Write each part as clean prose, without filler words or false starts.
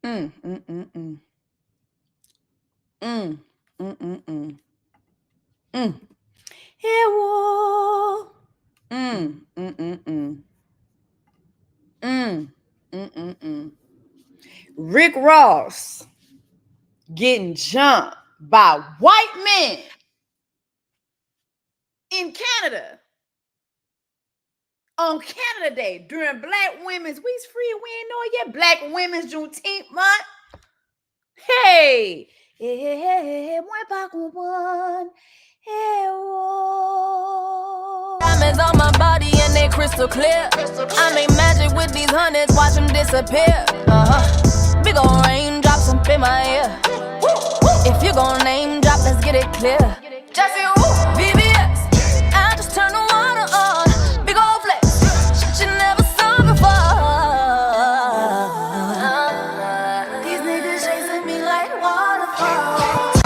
Mm, mm, mm, mm. Mm, mm, mm, mm. Mm. Hey, whoa. Mm, mm, mm, mm. Mm, mm, mm, mm. Rick Ross getting jumped by white men in Canada on Canada Day during Black Women's Week's free. We ain't know it yet. Black Women's Juneteenth month. Hey, hey, one back one. Hey, whoa. Diamonds on my body and they crystal clear. I make magic with these hundreds, watch them disappear. Big ol' raindrops up in my ear. If you gon' name drop, let's get it clear. Jesse, VVS, I just turn the water on. Big ol' flex, shit you never saw before. These niggas chasing me like waterfalls.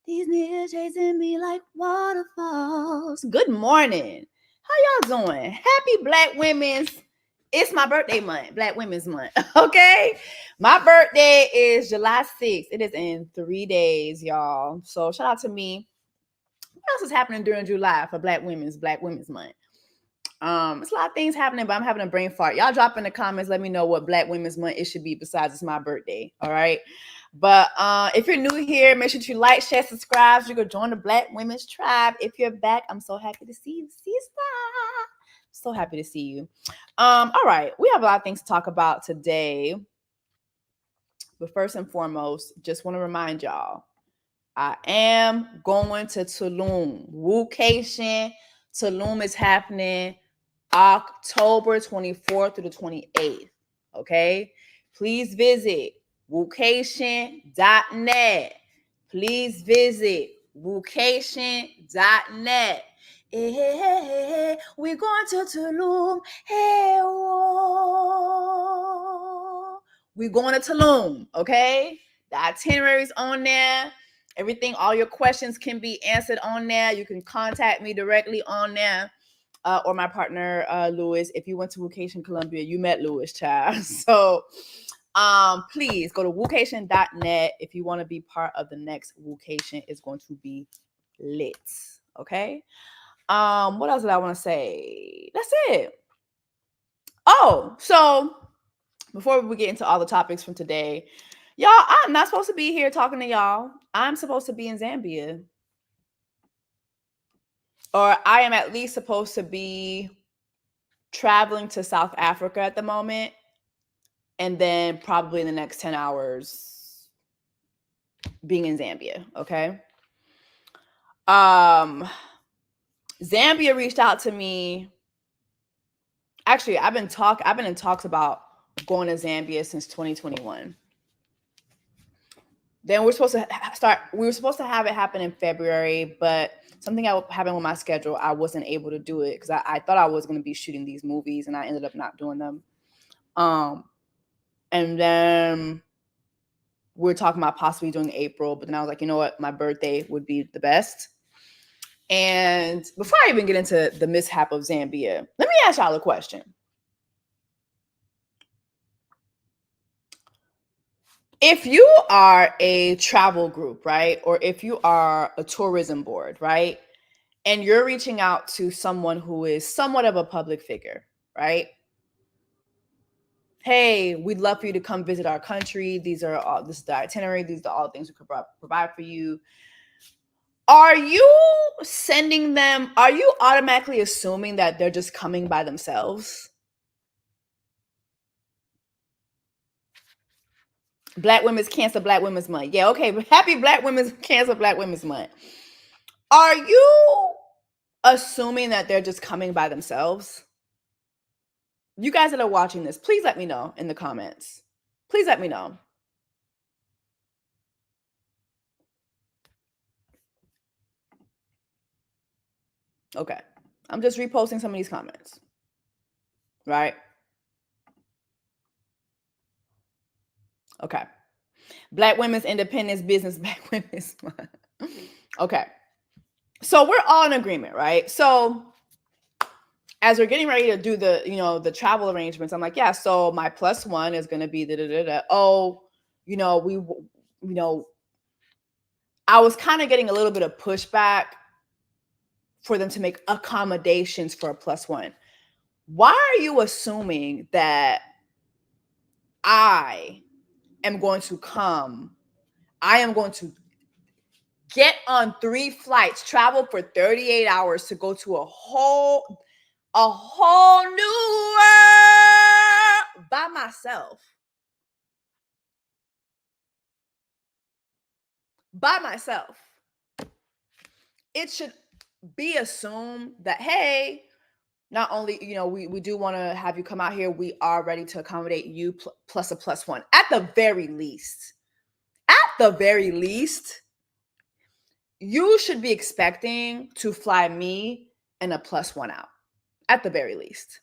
These niggas chasing me like waterfalls. Good morning. How y'all doing? Happy Black Women's. It's my birthday month, Black Women's Month. Okay. My birthday is July 6th. It is in 3 days, y'all. So shout out to me. What else is happening during July for Black Women's Month? It's a lot of things happening, but I'm having a brain fart. Y'all drop in the comments, let me know what Black Women's Month it should be besides it's my birthday. All right. But if you're new here, make sure you like, share, subscribe. So you can join the Black Women's Tribe. If you're back, I'm so happy to see you, sister. So happy to see you. All right, we have a lot of things to talk about today. But first and foremost, just want to remind y'all, I am going to Tulum. WOOCATION. Tulum is happening October 24th through the 28th. Okay? Please visit WOOCATION.net. Please visit WOOCATION.net. Hey, we're going to Tulum. Hey, whoa. We're going to Tulum, okay? The itinerary's on there. Everything, all your questions can be answered on there. You can contact me directly on there. Or my partner, Lewis. If you went to WOOCATION Columbia, you met Lewis, child. So please go to WOOCATION.net if you want to be part of the next WOOCATION. It's going to be lit. Okay. What else did I want to say? That's it. Oh, so before we get into all the topics from today, y'all, I'm not supposed to be here talking to y'all. I'm supposed to be in Zambia. Or I am at least supposed to be traveling to South Africa at the moment. And then probably in the next 10 hours being in Zambia. Okay. Zambia reached out to me. Actually, I've been in talks about going to Zambia since 2021. Then we were supposed to have it happen in February, but something happened with my schedule. I wasn't able to do it because I thought I was going to be shooting these movies and I ended up not doing them. And then we were talking about possibly doing April, but then I was like, you know what? My birthday would be the best. And before I even get into the mishap of Zambia, let me ask y'all a question. If you are a travel group, right? Or if you are a tourism board, right? And you're reaching out to someone who is somewhat of a public figure, right? Hey, we'd love for you to come visit our country. This is the itinerary. These are all the things we could provide for you. Are you automatically assuming that they're just coming by themselves? Black Women's Cancel Black Women's Month. Yeah, okay. Happy Black Women's Cancel Black Women's Month. Are you assuming that they're just coming by themselves? You guys that are watching this, please let me know in the comments. Please let me know. Okay. I'm just reposting some of these comments. Right? Okay. Black Women's Independence Business Black Women's Month. Okay. So we're all in agreement, right? So as we're getting ready to do the travel arrangements, I'm like, yeah, so my plus one is going to be Oh, I was kind of getting a little bit of pushback for them to make accommodations for a +1. Why are you assuming that I am going to get on 3 flights, travel for 38 hours to go to a whole new world by myself? It should be assumed that, hey, not only, we do want to have you come out here, we are ready to accommodate you plus a +1. At the very least, you should be expecting to fly me and a +1 out. At the very least.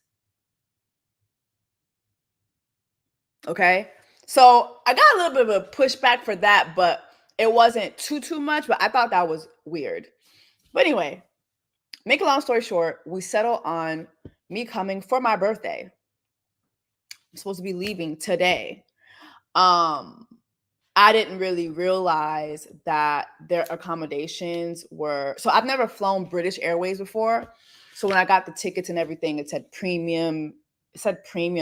Okay? So I got a little bit of a pushback for that, but it wasn't too much, but I thought that was weird. But anyway, make a long story short, we settle on me coming for my birthday. I'm supposed to be leaving today. I didn't really realize that their accommodations were, so I've never flown British Airways before. So when I got the tickets and everything, it said premium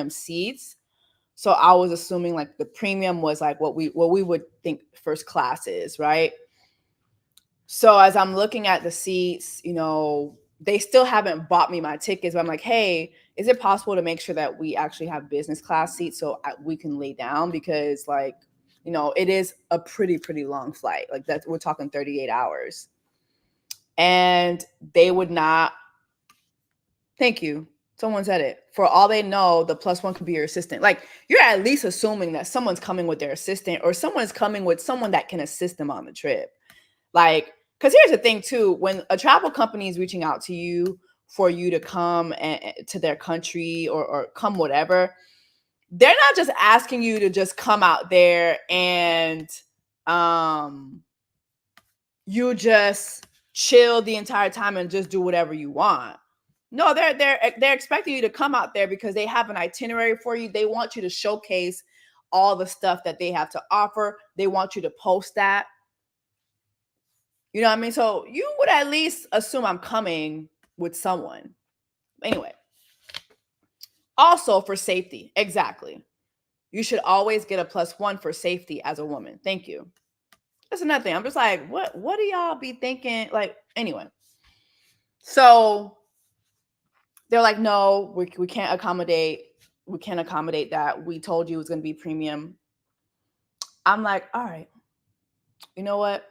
seats. So I was assuming like the premium was like what we would think first class is, right? So as I'm looking at the seats, they still haven't bought me my tickets, but I'm like, hey, is it possible to make sure that we actually have business class seats so we can lay down? Because like, it is a pretty long flight. Like that, we're talking 38 hours. And they would not. Thank you. Someone said it. For all they know, the +1 could be your assistant. Like, you're at least assuming that someone's coming with their assistant or someone's coming with someone that can assist them on the trip. Like, because here's the thing too, when a travel company is reaching out to you for you to come to their country or come whatever, they're not just asking you to just come out there and you just chill the entire time and just do whatever you want. No, they're expecting you to come out there because they have an itinerary for you. They want you to showcase all the stuff that they have to offer. They want you to post that. You know what I mean? So you would at least assume I'm coming with someone. Anyway. Also for safety. Exactly. You should always get a +1 for safety as a woman. Thank you. That's another thing. I'm just like, what do y'all be thinking? Like, anyway. So they're like, no, we can't accommodate. We can't accommodate that. We told you it was going to be premium. I'm like, all right. You know what?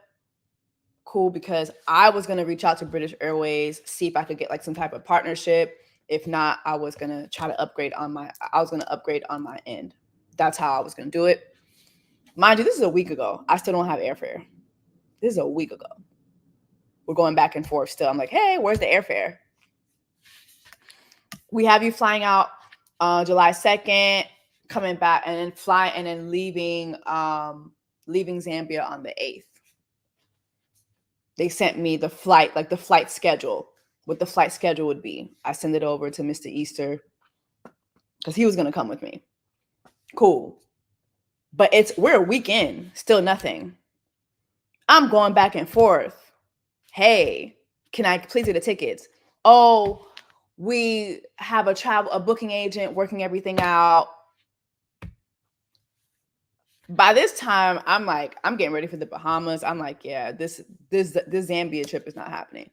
Cool, because I was going to reach out to British Airways, see if I could get like some type of partnership. If not, I was going to try to upgrade on my end. That's how I was going to do it. Mind you, this is a week ago. I still don't have airfare. This is a week ago. We're going back and forth still. I'm like, hey, where's the airfare? We have you flying out July 2nd, coming back and then leaving Zambia on the 8th. They sent me the flight, like the flight schedule, what the flight schedule would be. I send it over to Mr. Easter because he was going to come with me. Cool. But we're a week in, still nothing. I'm going back and forth. Hey, can I please get the tickets? Oh, we have a booking agent working everything out. By this time, I'm getting ready for the Bahamas. I'm like, yeah, this Zambia trip is not happening.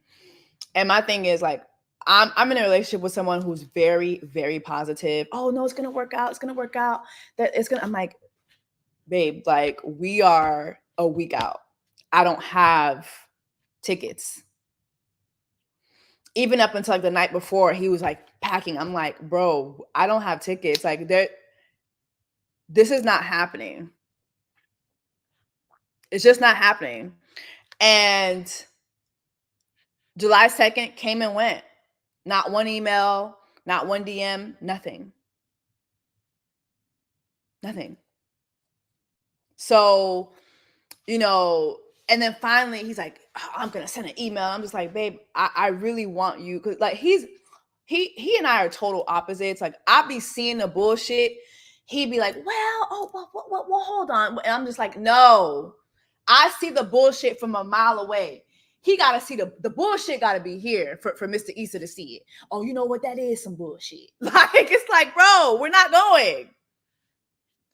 And my thing is like, I'm in a relationship with someone who's very, very positive. Oh no, it's gonna work out. It's gonna work out. I'm like, babe, like we are a week out. I don't have tickets. Even up until like the night before, he was like packing. I'm like, bro, I don't have tickets. Like this is not happening. It's just not happening. And July 2nd came and went. Not one email, not one DM, nothing. Nothing. So, and then finally he's like, oh, I'm going to send an email. I'm just like, babe, I really want you. Cause like he and I are total opposites. Like I be seeing the bullshit. he'd be like, well, hold on. And I'm just like, no, I see the bullshit from a mile away. He got to see the bullshit got to be here for Mr. Issa to see it. Oh, you know what? That is some bullshit. Like, it's like, bro, we're not going.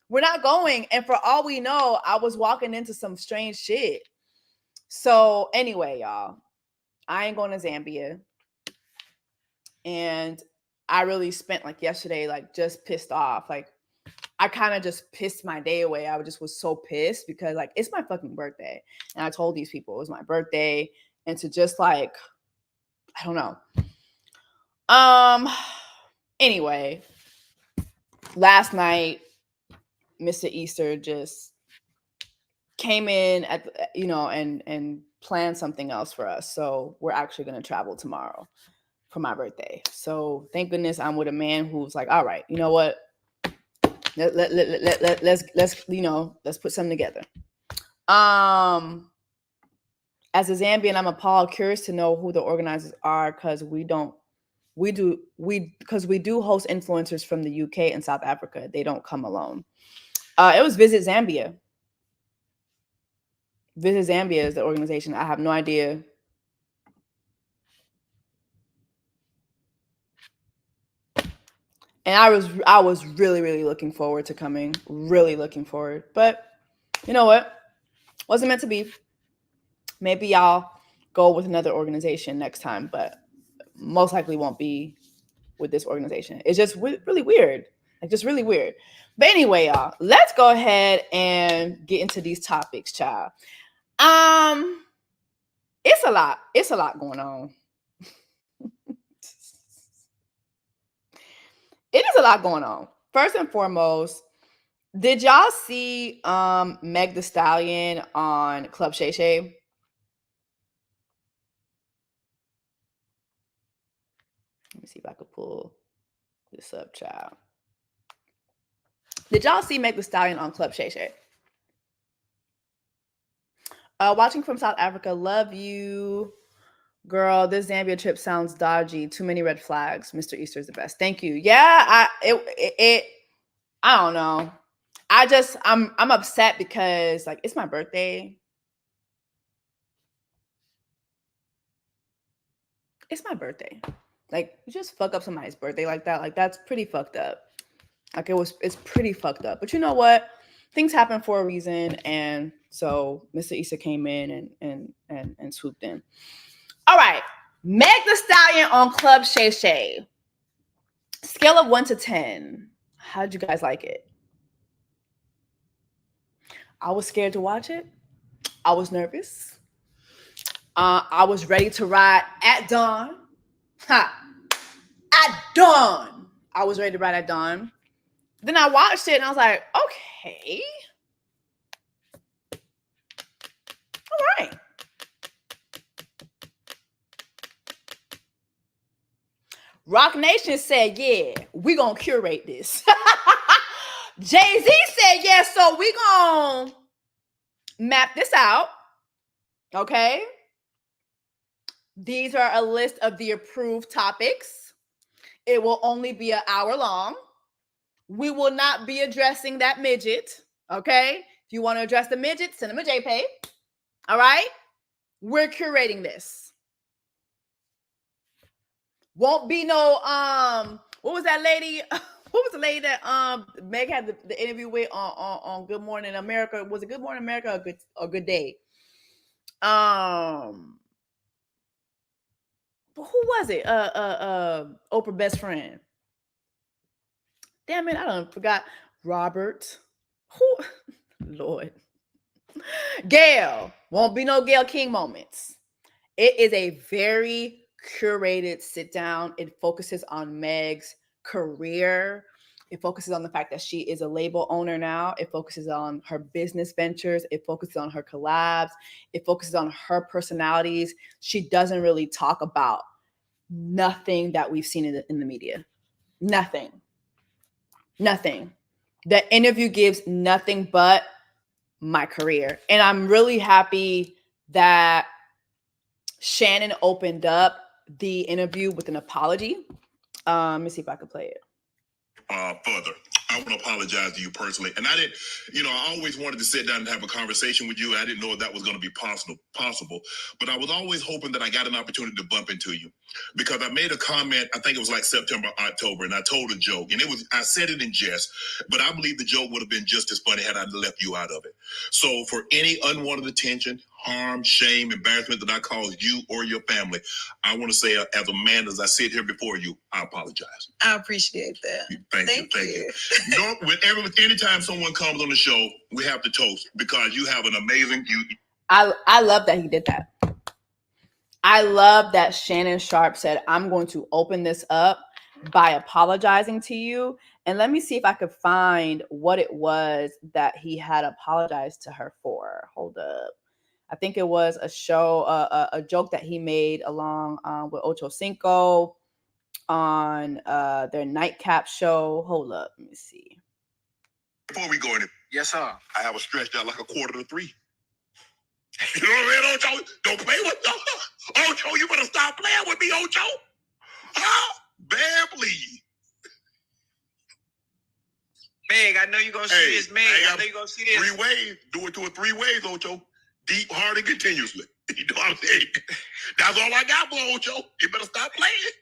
We're not going. And for all we know, I was walking into some strange shit. So anyway, y'all, I ain't going to Zambia. And I really spent like yesterday, like just pissed off. Like I kind of just pissed my day away. I just was so pissed because like it's my fucking birthday. And I told these people it was my birthday. And to just like, I don't know. Anyway, last night, Mr. Easter just came in at, you know, and planned something else for us. So we're actually going to travel tomorrow for my birthday. So thank goodness I'm with a man who's like, all right, you know what? Let's you know, let's put something together. As a Zambian, I'm appalled, curious to know who the organizers are, because we do host influencers from the UK and South Africa. They don't come alone. It was Visit Zambia. Visit Zambia is the organization. I have no idea. And I was really, really looking forward to coming. Really looking forward. But you know what? Wasn't meant to be. Maybe y'all go with another organization next time, but most likely won't be with this organization. It's just really weird. Like, just really weird. But anyway, y'all, let's go ahead and get into these topics, child. It's a lot. It's a lot going on. It is a lot going on. First and foremost, did y'all see Meg Thee Stallion on Club Shay Shay? Let me see if I could pull this up, child. Did y'all see Meg Thee Stallion on Club Shay Shay? Watching from South Africa. Love you, girl. This Zambia trip sounds dodgy. Too many red flags. Mr. Easter is the best. Thank you. Yeah, I don't know. I'm upset because like it's my birthday. It's my birthday. Like, you just fuck up somebody's birthday like that. Like, that's pretty fucked up. Like, it's pretty fucked up. But you know what? Things happen for a reason. And so Mr. Issa came in and swooped in. All right. Meg Thee Stallion on Club Shay Shay. Scale of 1 to 10. How'd you guys like it? I was scared to watch it. I was nervous. I was ready to ride at dawn. At dawn. I was ready to ride at dawn. Then I watched it and I was like, okay. All right. Rock Nation said, yeah, we gonna curate this. Jay-Z said, yeah, so we gonna map this out. Okay. These are a list of the approved topics. It will only be an hour long. We will not be addressing that midget. Okay. If you want to address the midget, send them a JPay. All right. We're curating this. Won't be no, what was that lady? What was the lady that Meg had the interview with on Good Morning America? Was it Good Morning America or Good Day? Who was it? Oprah best friend. Damn it, I done forgot. Robert. Who? Lord. Gail. Won't be no Gail King moments. It is a very curated sit down. It focuses on Meg's career. It focuses on the fact that she is a label owner now. It focuses on her business ventures. It focuses on her collabs. It focuses on her personalities. She doesn't really talk about nothing that we've seen in the media. Nothing. The interview gives nothing but my career. And I'm really happy that Shannon opened up the interview with an apology. Let me see if I can play it. Further. I want to apologize to you personally. And I didn't, I always wanted to sit down and have a conversation with you. I didn't know if that was going to be possible, but I was always hoping that I got an opportunity to bump into you, because I made a comment, I think it was like September, October, and I told a joke, and I said it in jest, but I believe the joke would have been just as funny had I left you out of it. So for any unwanted attention, harm, shame, embarrassment that I caused you or your family, I want to say, as a man, as I sit here before you, I apologize. I appreciate that. Thank you. Anytime someone comes on the show, we have to toast, because you have an amazing. I love that he did that. I love that Shannon Sharpe said, I'm going to open this up by apologizing to you. And let me see if I could find what it was that he had apologized to her for. Hold up. I think it was a show, a joke that he made along with Ocho Cinco on their nightcap show. Hold up. Let me see. Before we go in, yes, sir. I have a stretched out like 2:45. You know what I mean, Ocho? Don't play with me. Ocho, you better stop playing with me, Ocho. Huh? Bad, please. Meg, I know you're going to see this, Meg. I know you're going to see this. 3 ways. Do it to it 3 ways, Ocho. Deep, hard, and continuously. You know what I'm saying? That's all I got for Ocho. You better stop playing.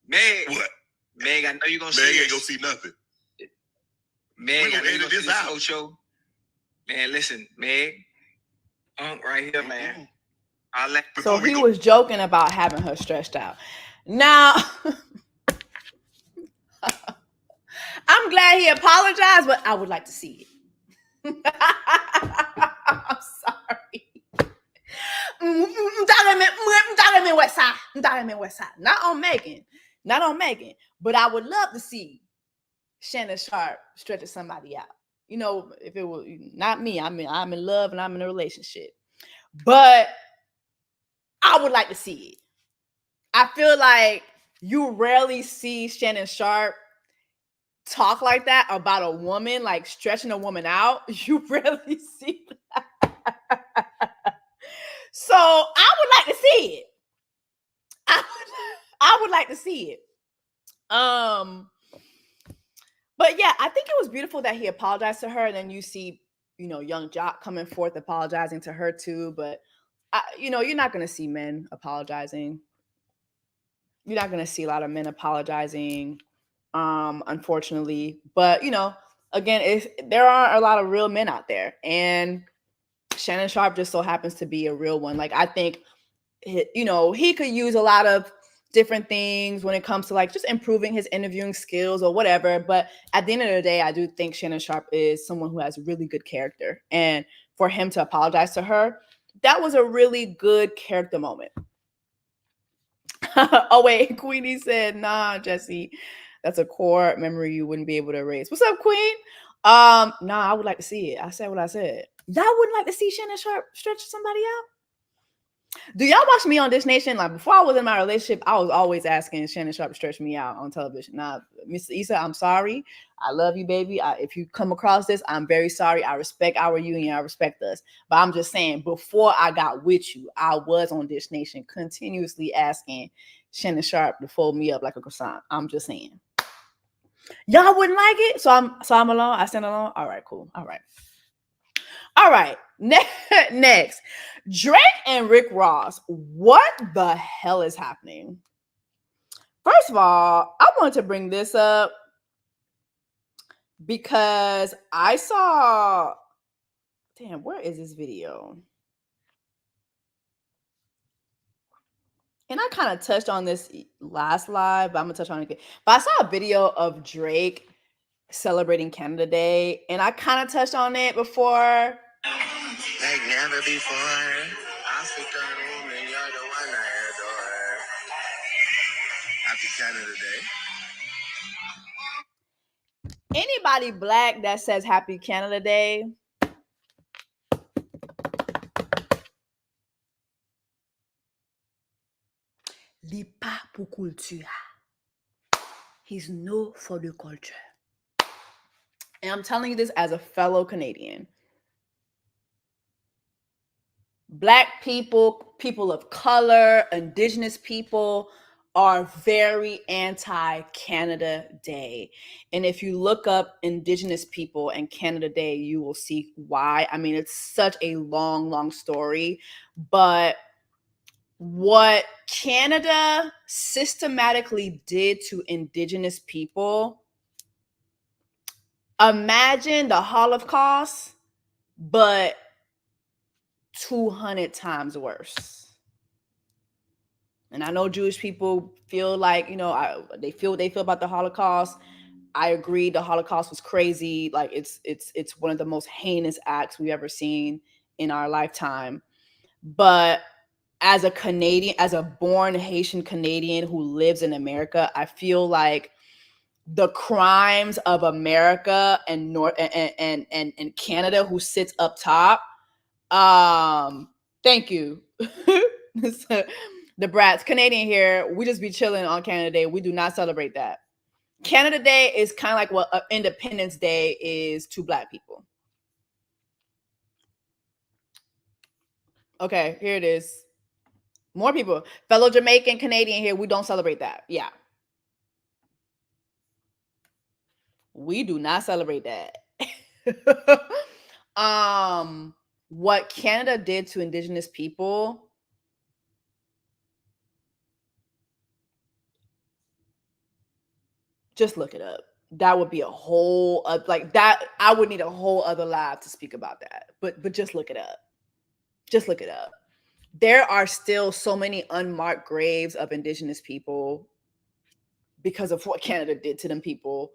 Meg. What? Meg, I know you're going to see Meg this. ain't going to see nothing. Meg, I know you're going to see this, Ocho. Man, listen, Meg. Right here, man. So he was joking about having her stretched out. Now, I'm glad he apologized, but I would like to see it. I'm sorry. Not on Megan. But I would love to see Shannon Sharpe stretching somebody out. If it was not me, I'm in love and I'm in a relationship. But I would like to see it. I feel like you rarely see Shannon Sharpe talk like that about a woman, like stretching a woman out. You rarely see that. So I would like to see it. I would like to see it. But yeah, I think it was beautiful that he apologized to her, and then you see, young Jock coming forth apologizing to her too. But you're not going to see men apologizing. You're not going to see a lot of men apologizing, unfortunately. But again, there are a lot of real men out there, and Shannon Sharpe just so happens to be a real one. Like, I think, he could use a lot of different things when it comes to like just improving his interviewing skills or whatever. But at the end of the day, I do think Shannon Sharpe is someone who has really good character. And for him to apologize to her, that was a really good character moment. Oh, wait, Queenie said, nah, Jesse, that's a core memory you wouldn't be able to erase. What's up, Queen? Nah, I would like to see it. I said what I said. Y'all wouldn't like to see Shannon Sharpe stretch somebody out? Do y'all watch me on Dish Nation? Like, before I was in my relationship, I was always asking Shannon Sharpe to stretch me out on television. Now, Mr. Issa, I'm sorry. I love you, baby. If you come across this, I'm very sorry. I respect our union. I respect us. But I'm just saying, before I got with you, I was on Dish Nation continuously asking Shannon Sharpe to fold me up like a croissant. I'm just saying. Y'all wouldn't like it? So I'm alone? I stand alone? All right, cool. All right. Next, Drake and Rick Ross. What the hell is happening? First of all, I wanted to bring this up because I saw, where is this video? And I kind of touched on this last live, but I'm going to touch on it again. But I saw a video of Drake celebrating Canada Day, and I kind of touched on it before. Like never before, African woman, you're the one I adore. Happy Canada Day. Anybody black that says Happy Canada Day, li pa pour culture. He's no for the culture. And I'm telling you this as a fellow Canadian. Black people, people of color, indigenous people are very anti-Canada Day. And if you look up Indigenous people and Canada Day, you will see why. I mean, it's such a long, long story. But what Canada systematically did to Indigenous people, imagine the Holocaust, but 200 times worse. And I know Jewish people feel like, they feel about the Holocaust. I agree, the Holocaust was crazy. Like it's one of the most heinous acts we've ever seen in our lifetime. But as a Canadian, as a born Haitian Canadian who lives in America, I feel like the crimes of America and North and Canada, who sits up top. Thank you. The brats, Canadian here. We just be chilling on Canada Day. We do not celebrate that. Canada Day is kind of like what Independence Day is to Black people. Okay, here it is. More people. Fellow Jamaican, Canadian here. We don't celebrate that. Yeah. We do not celebrate that. What Canada did to Indigenous people, just look it up. That would be a whole like that. I would need a whole other live to speak about that. But just look it up. Just look it up. There are still so many unmarked graves of Indigenous people because of what Canada did to them people.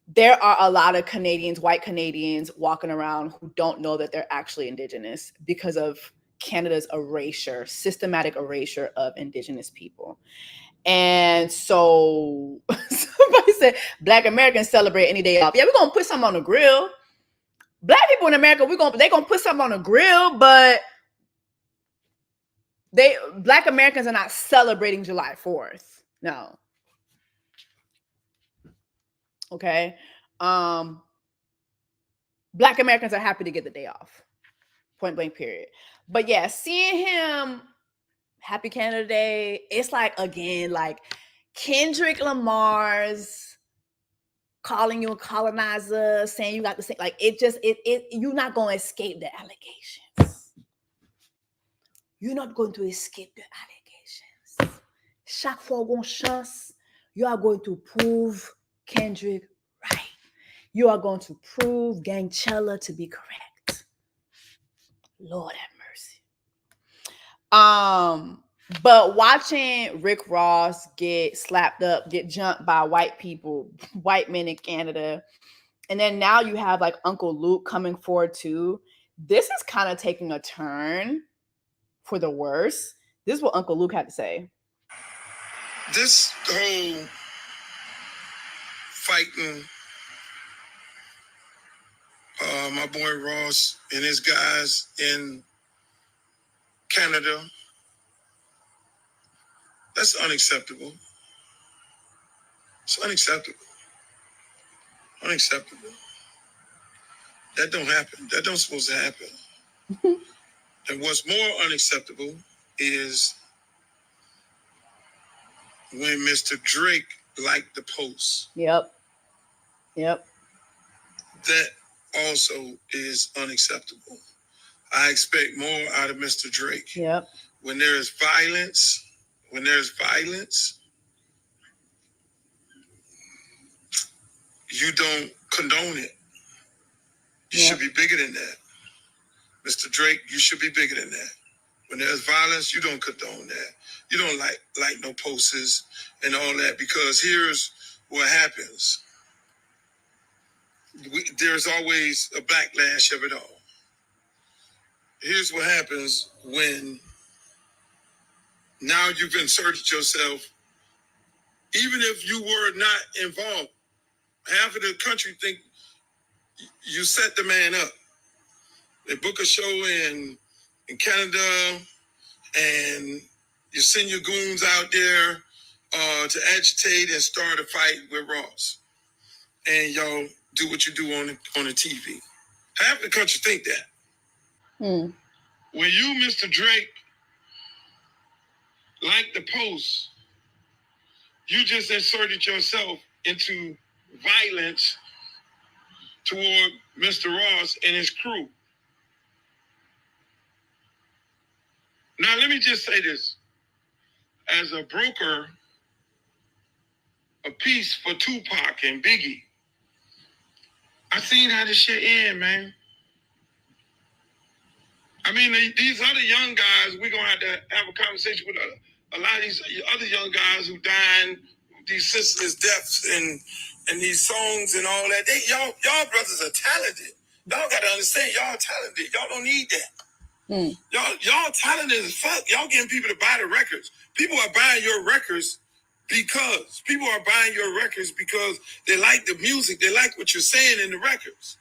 There are a lot of Canadians, white Canadians, walking around who don't know that they're actually Indigenous because of Canada's erasure, systematic erasure of Indigenous people. And so somebody said Black Americans celebrate any day off. Yeah, we're gonna put something on the grill. Black people in America, they're gonna put something on the grill, but Black Americans are not celebrating July 4th. No. Okay. Black Americans are happy to get the day off. Point blank, period. But yeah, seeing him Happy Canada Day, it's like, again, like Kendrick Lamar's calling you a colonizer, saying you got the same, like you're not going to escape the allegations. You're not going to escape the allegations. Chaque fois qu'on chance, you are going to prove Kendrick right. You are going to prove Gangchella to be correct. Lord have mercy. But watching Rick Ross get slapped up, get jumped by white people, white men in Canada, and then now you have like Uncle Luke coming forward too. This is kind of taking a turn for the worse. This is what Uncle Luke had to say. This whole fighting my boy Ross and his guys in Canada, that's unacceptable. It's unacceptable. Unacceptable. That don't happen. That don't supposed to happen. And what's more unacceptable is when Mr. Drake liked the post. Yep. That also is unacceptable. I expect more out of Mr. Drake. Yep. When there's violence, you don't condone it. You should be bigger than that. Mr. Drake, you should be bigger than that. When there's violence, you don't condone that. You don't like no posters and all that, because here's what happens. There's always a backlash of it all. Here's what happens when now you've inserted yourself, even if you were not involved. Half of the country think you set the man up. They book a show in Canada, and you send your goons out there to agitate and start a fight with Ross. And y'all do what you do on the TV. Half the country think that. When you, Mr. Drake, like the post, You just inserted yourself into violence toward Mr. Ross and his crew. Now, let me just say this. As a broker, a piece for Tupac and Biggie, I seen how this shit end, man. I mean, these other young guys, we're going to have a conversation with a lot of these other young guys who dying, these senseless deaths and these songs and all that. Y'all brothers are talented. Y'all got to understand, y'all talented. Y'all don't need that. Y'all talented as fuck. Y'all getting people to buy the records. People are buying your records because they like the music. They like what you're saying in the records.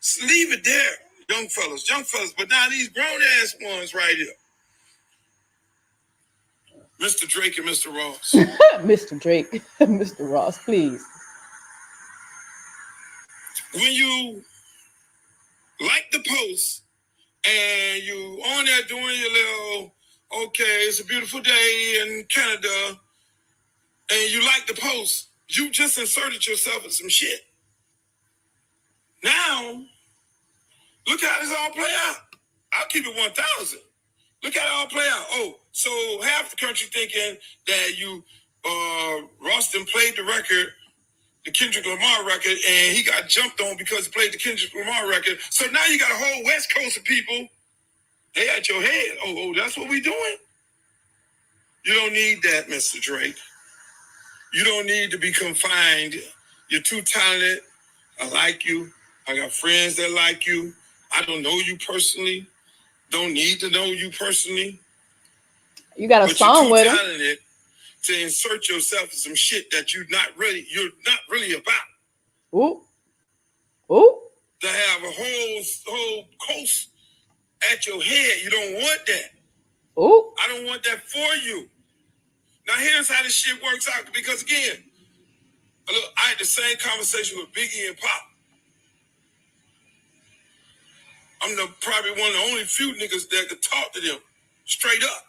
So leave it there, young fellas. But now these grown ass ones right here. Mr. Drake and Mr. Ross. Mr. Drake, Mr. Ross, please. When you like the post and you on there doing your little, okay, it's a beautiful day in Canada, and you like the post, you just inserted yourself in some shit. Now, look how this all play out. I'll keep it 1,000. Look how it all play out. Oh, so half the country thinking that you, Roston played the record, the Kendrick Lamar record, and he got jumped on because he played the Kendrick Lamar record. So now you got a whole West Coast of people, they at your head. Oh, that's what we doing? You don't need that, Mr. Drake. You don't need to be confined. You're too talented. I like you. I got friends that like you. I don't know you personally. Don't need to know you personally. You got a song with him. You're too talented to insert yourself in some shit that you're not really about. Ooh. To have a whole coast at your head. You don't want that. Ooh. I don't want that for you. Now here's how this shit works out. Because again, look, I had the same conversation with Biggie and Pop. I'm probably one of the only few niggas that could talk to them straight up.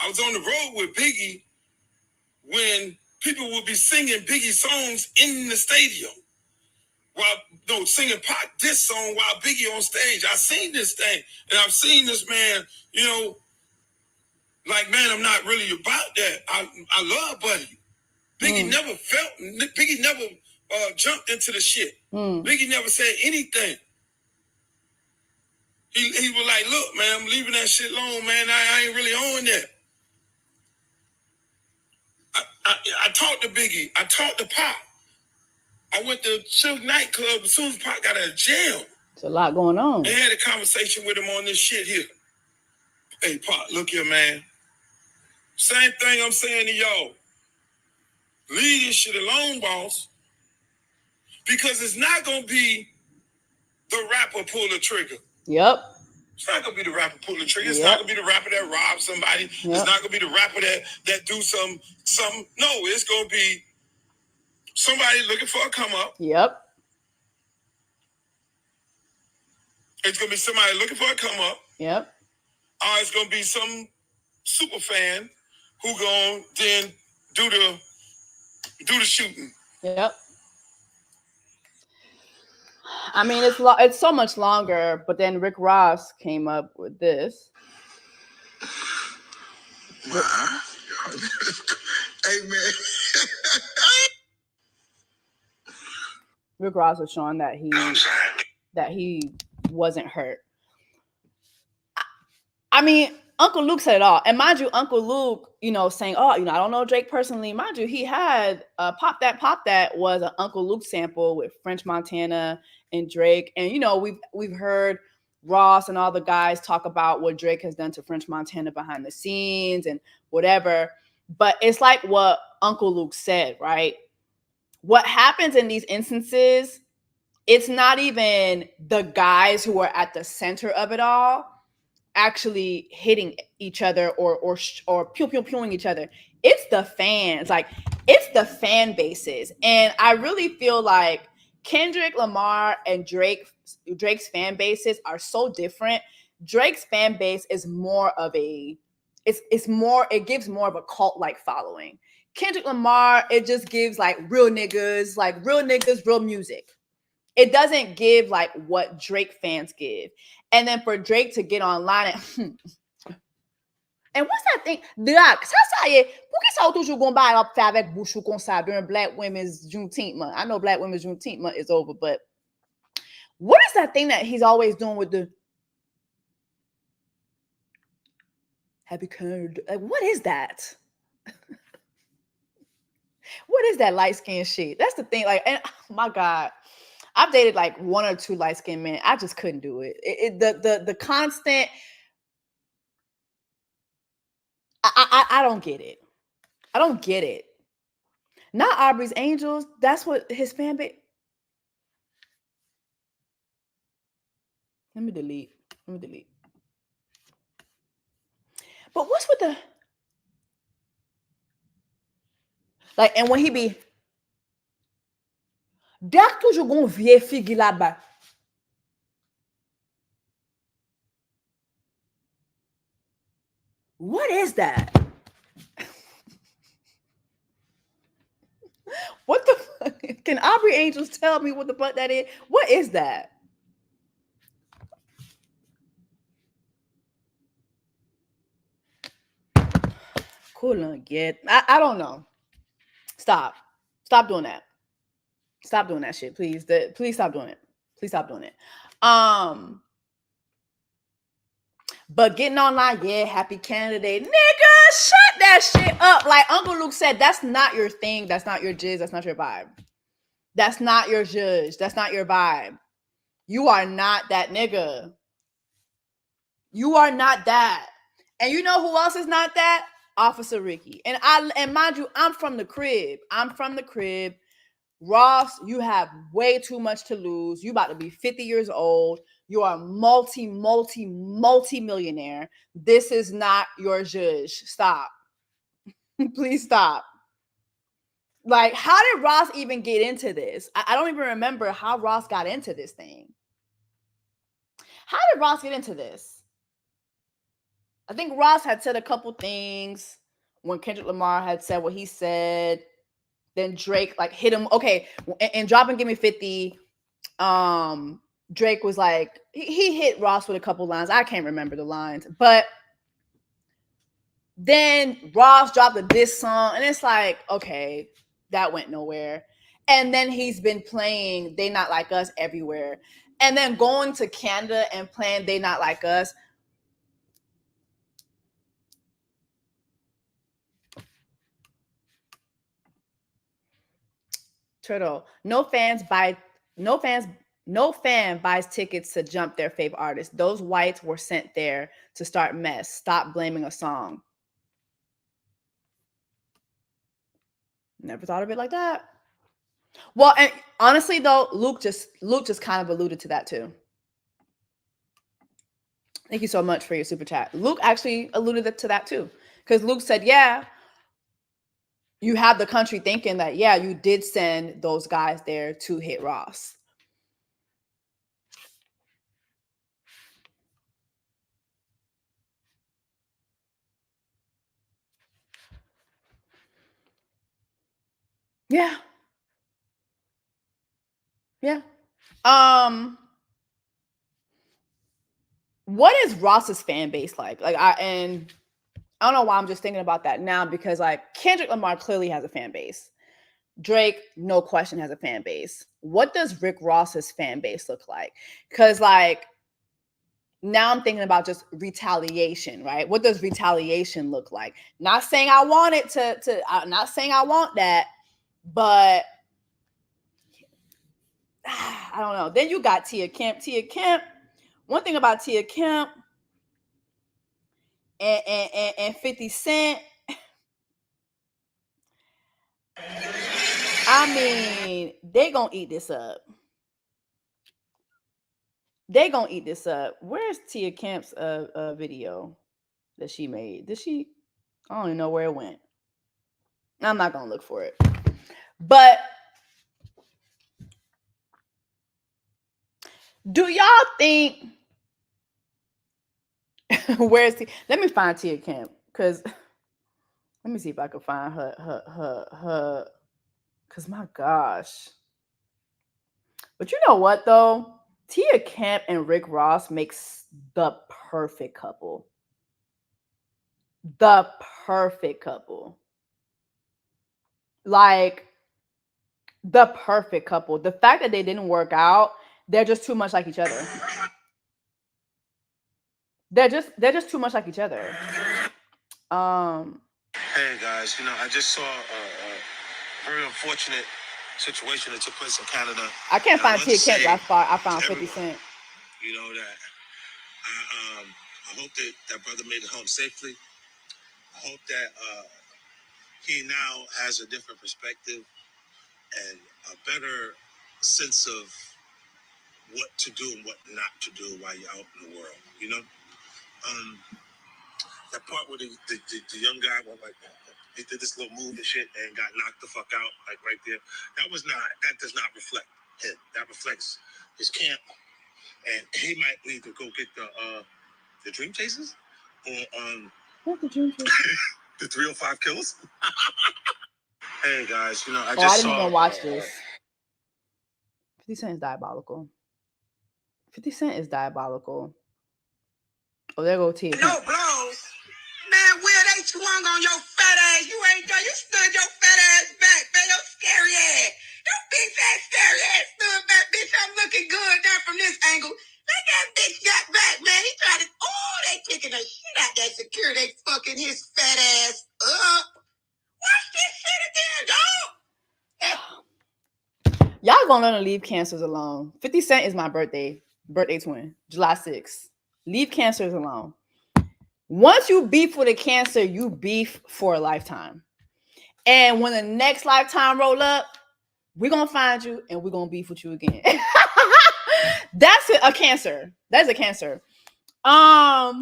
I was on the road with Biggie when people would be singing Biggie songs in the stadium. Singing Pop this song while Biggie on stage. I seen this thing, and I've seen this man, like, man, I'm not really about that. I love Buddy. Biggie never jumped into the shit. Biggie never said anything. He was like, look, man, I'm leaving that shit alone, man. I ain't really on that. I talked to Biggie. I talked to Pop. I went to Silk nightclub as soon as Pop got out of jail. There's a lot going on. I had a conversation with him on this shit here. Hey, Pop, look here, man. Same thing I'm saying to y'all. Leave this shit alone, boss. Because it's not going to be the rapper pull the trigger. Yep. It's not going to be the rapper pull the trigger. It's not going to be the rapper that robs somebody. Yep. It's not going to be the rapper that do something. No, it's going to be somebody looking for a come up. Yep. It's going to be somebody looking for a come up. Yep. Or it's going to be some super fan who going to then do the shooting. Yep. I mean, it's so much longer, but then Rick Ross came up with this. Hey, man. Rick Ross was showing that he wasn't hurt. I mean, Uncle Luke said it all. And mind you, Uncle Luke, saying, I don't know Drake personally. Mind you, he had Pop That was an Uncle Luke sample with French Montana and Drake. And, we've heard Ross and all the guys talk about what Drake has done to French Montana behind the scenes and whatever. But it's like what Uncle Luke said, right? What happens in these instances, it's not even the guys who are at the center of it all actually hitting each other or pew-pew-pewing each other. It's the fans. Like, it's the fan bases. And I really feel like Kendrick Lamar and Drake's fan bases are so different. Drake's fan base is more of a it gives more of a cult-like following. Kendrick Lamar, it just gives like real niggas, real music. It doesn't give like what Drake fans give. And then for Drake to get online and what's that thing? Ça y est, pour qui ça toujours gon ba up faire avec bouchou comme ça during Black Women's Juneteenth month? I know Black Women's Juneteenth month is over, but what is that thing that he's always doing with the Happy Canada? Like, what is that? What is that light skin shit? That's the thing. Like, and oh my God, I've dated like 1 or 2 light skinned men. I just couldn't do it. The constant. I don't get it. I don't get it. Not Aubrey's Angels. That's what his fan base. Let me delete. But what's with the like? And when he be, Dak toujours gon vieille figue là-bas. What is that? What the fuck? Can Aubrey Angels tell me what the fuck that is? What is that? Cool, get. I don't know. Stop doing that. Stop doing that shit, please. Please stop doing it. Please stop doing it. But getting online, yeah, happy candidate. Nigga, shut that shit up. Like Uncle Luke said, that's not your thing. That's not your jizz. That's not your vibe. That's not your judge. That's not your vibe. You are not that nigga. You are not that. And you know who else is not that? Officer Ricky. And mind you, I'm from the crib. Ross, you have way too much to lose. You about to be 50 years old. You are multi-millionaire. This is not your judge. Stop. Please stop. Like, how did Ross even get into this? I don't even remember how Ross got into this thing. How did Ross get into this? I think Ross had said a couple things when Kendrick Lamar had said what he said. Then Drake like hit him. Okay, and Drop and Give Me 50. Drake was like, he hit Ross with a couple lines. I can't remember the lines, but then Ross dropped a diss song, and it's like, okay, that went nowhere. And then he's been playing They Not Like Us everywhere. And then going to Canada and playing They Not Like Us. Turtle, no fan buys tickets to jump their fave artist. Those whites were sent there to start mess. Stop blaming a song. Never thought of it like that. Well, and honestly though, Luke just kind of alluded to that too. Thank you so much for your super chat. Luke actually alluded to that too. Because Luke said, yeah, you have the country thinking that, yeah, you did send those guys there to hit Ross. Yeah. Yeah. What is Ross's fan base like? Like, I don't know why I'm just thinking about that now, because like Kendrick Lamar clearly has a fan base. Drake, no question, has a fan base. What does Rick Ross's fan base look like? Because like now I'm thinking about just retaliation, right? What does retaliation look like? Not saying I want it to I'm not saying I want that, but I don't know. Then you got Tia Kemp. One thing about Tia Kemp and 50 Cent, I mean, they gonna eat this up. Where's Tia Kemp's video that she made? I don't even know where it went. I'm not gonna look for it. But do y'all think where's Tia? Let me find Tia Kemp. Because let me see if I can find her. Because my gosh. But you know what, though? Tia Kemp and Rick Ross makes the perfect couple. The perfect couple. Like, the perfect couple. The fact that they didn't work out, they're just too much like each other. They're just too much like each other. Hey guys, I just saw a very unfortunate situation that took place in Canada. I can't find Tia Kemp. I found 50 Cent. That I hope that brother made it home safely. I hope that he now has a different perspective and a better sense of what to do and what not to do while you're out in the world. That part where the young guy went like he did this little move and shit and got knocked the fuck out, like right there. That does not reflect him. That reflects his camp. And he might need to go get the Dream Chasers or What's the Dream Chasers? the 305 Killers. Hey guys, I didn't even watch this. 50 Cent is diabolical. 50 Cent is diabolical. Oh, there go Tia. No blows. Man, Will, they swung on your fat ass. You ain't done. You stood your fat ass back, man. Your scary ass. Your big fat scary ass stood back, bitch. I'm looking good now from this angle. Let that bitch got back, man. He tried to. Oh, they kicking the shit out that security. They fucking his fat ass up. Watch this shit again, dog. Y'all gonna learn to leave cancers alone. 50 Cent is my birthday twin, July 6th. Leave cancers alone. Once you beef with a cancer, you beef for a lifetime. And when the next lifetime roll up, we're gonna find you and we're gonna beef with you again. That's a cancer. That's a cancer. But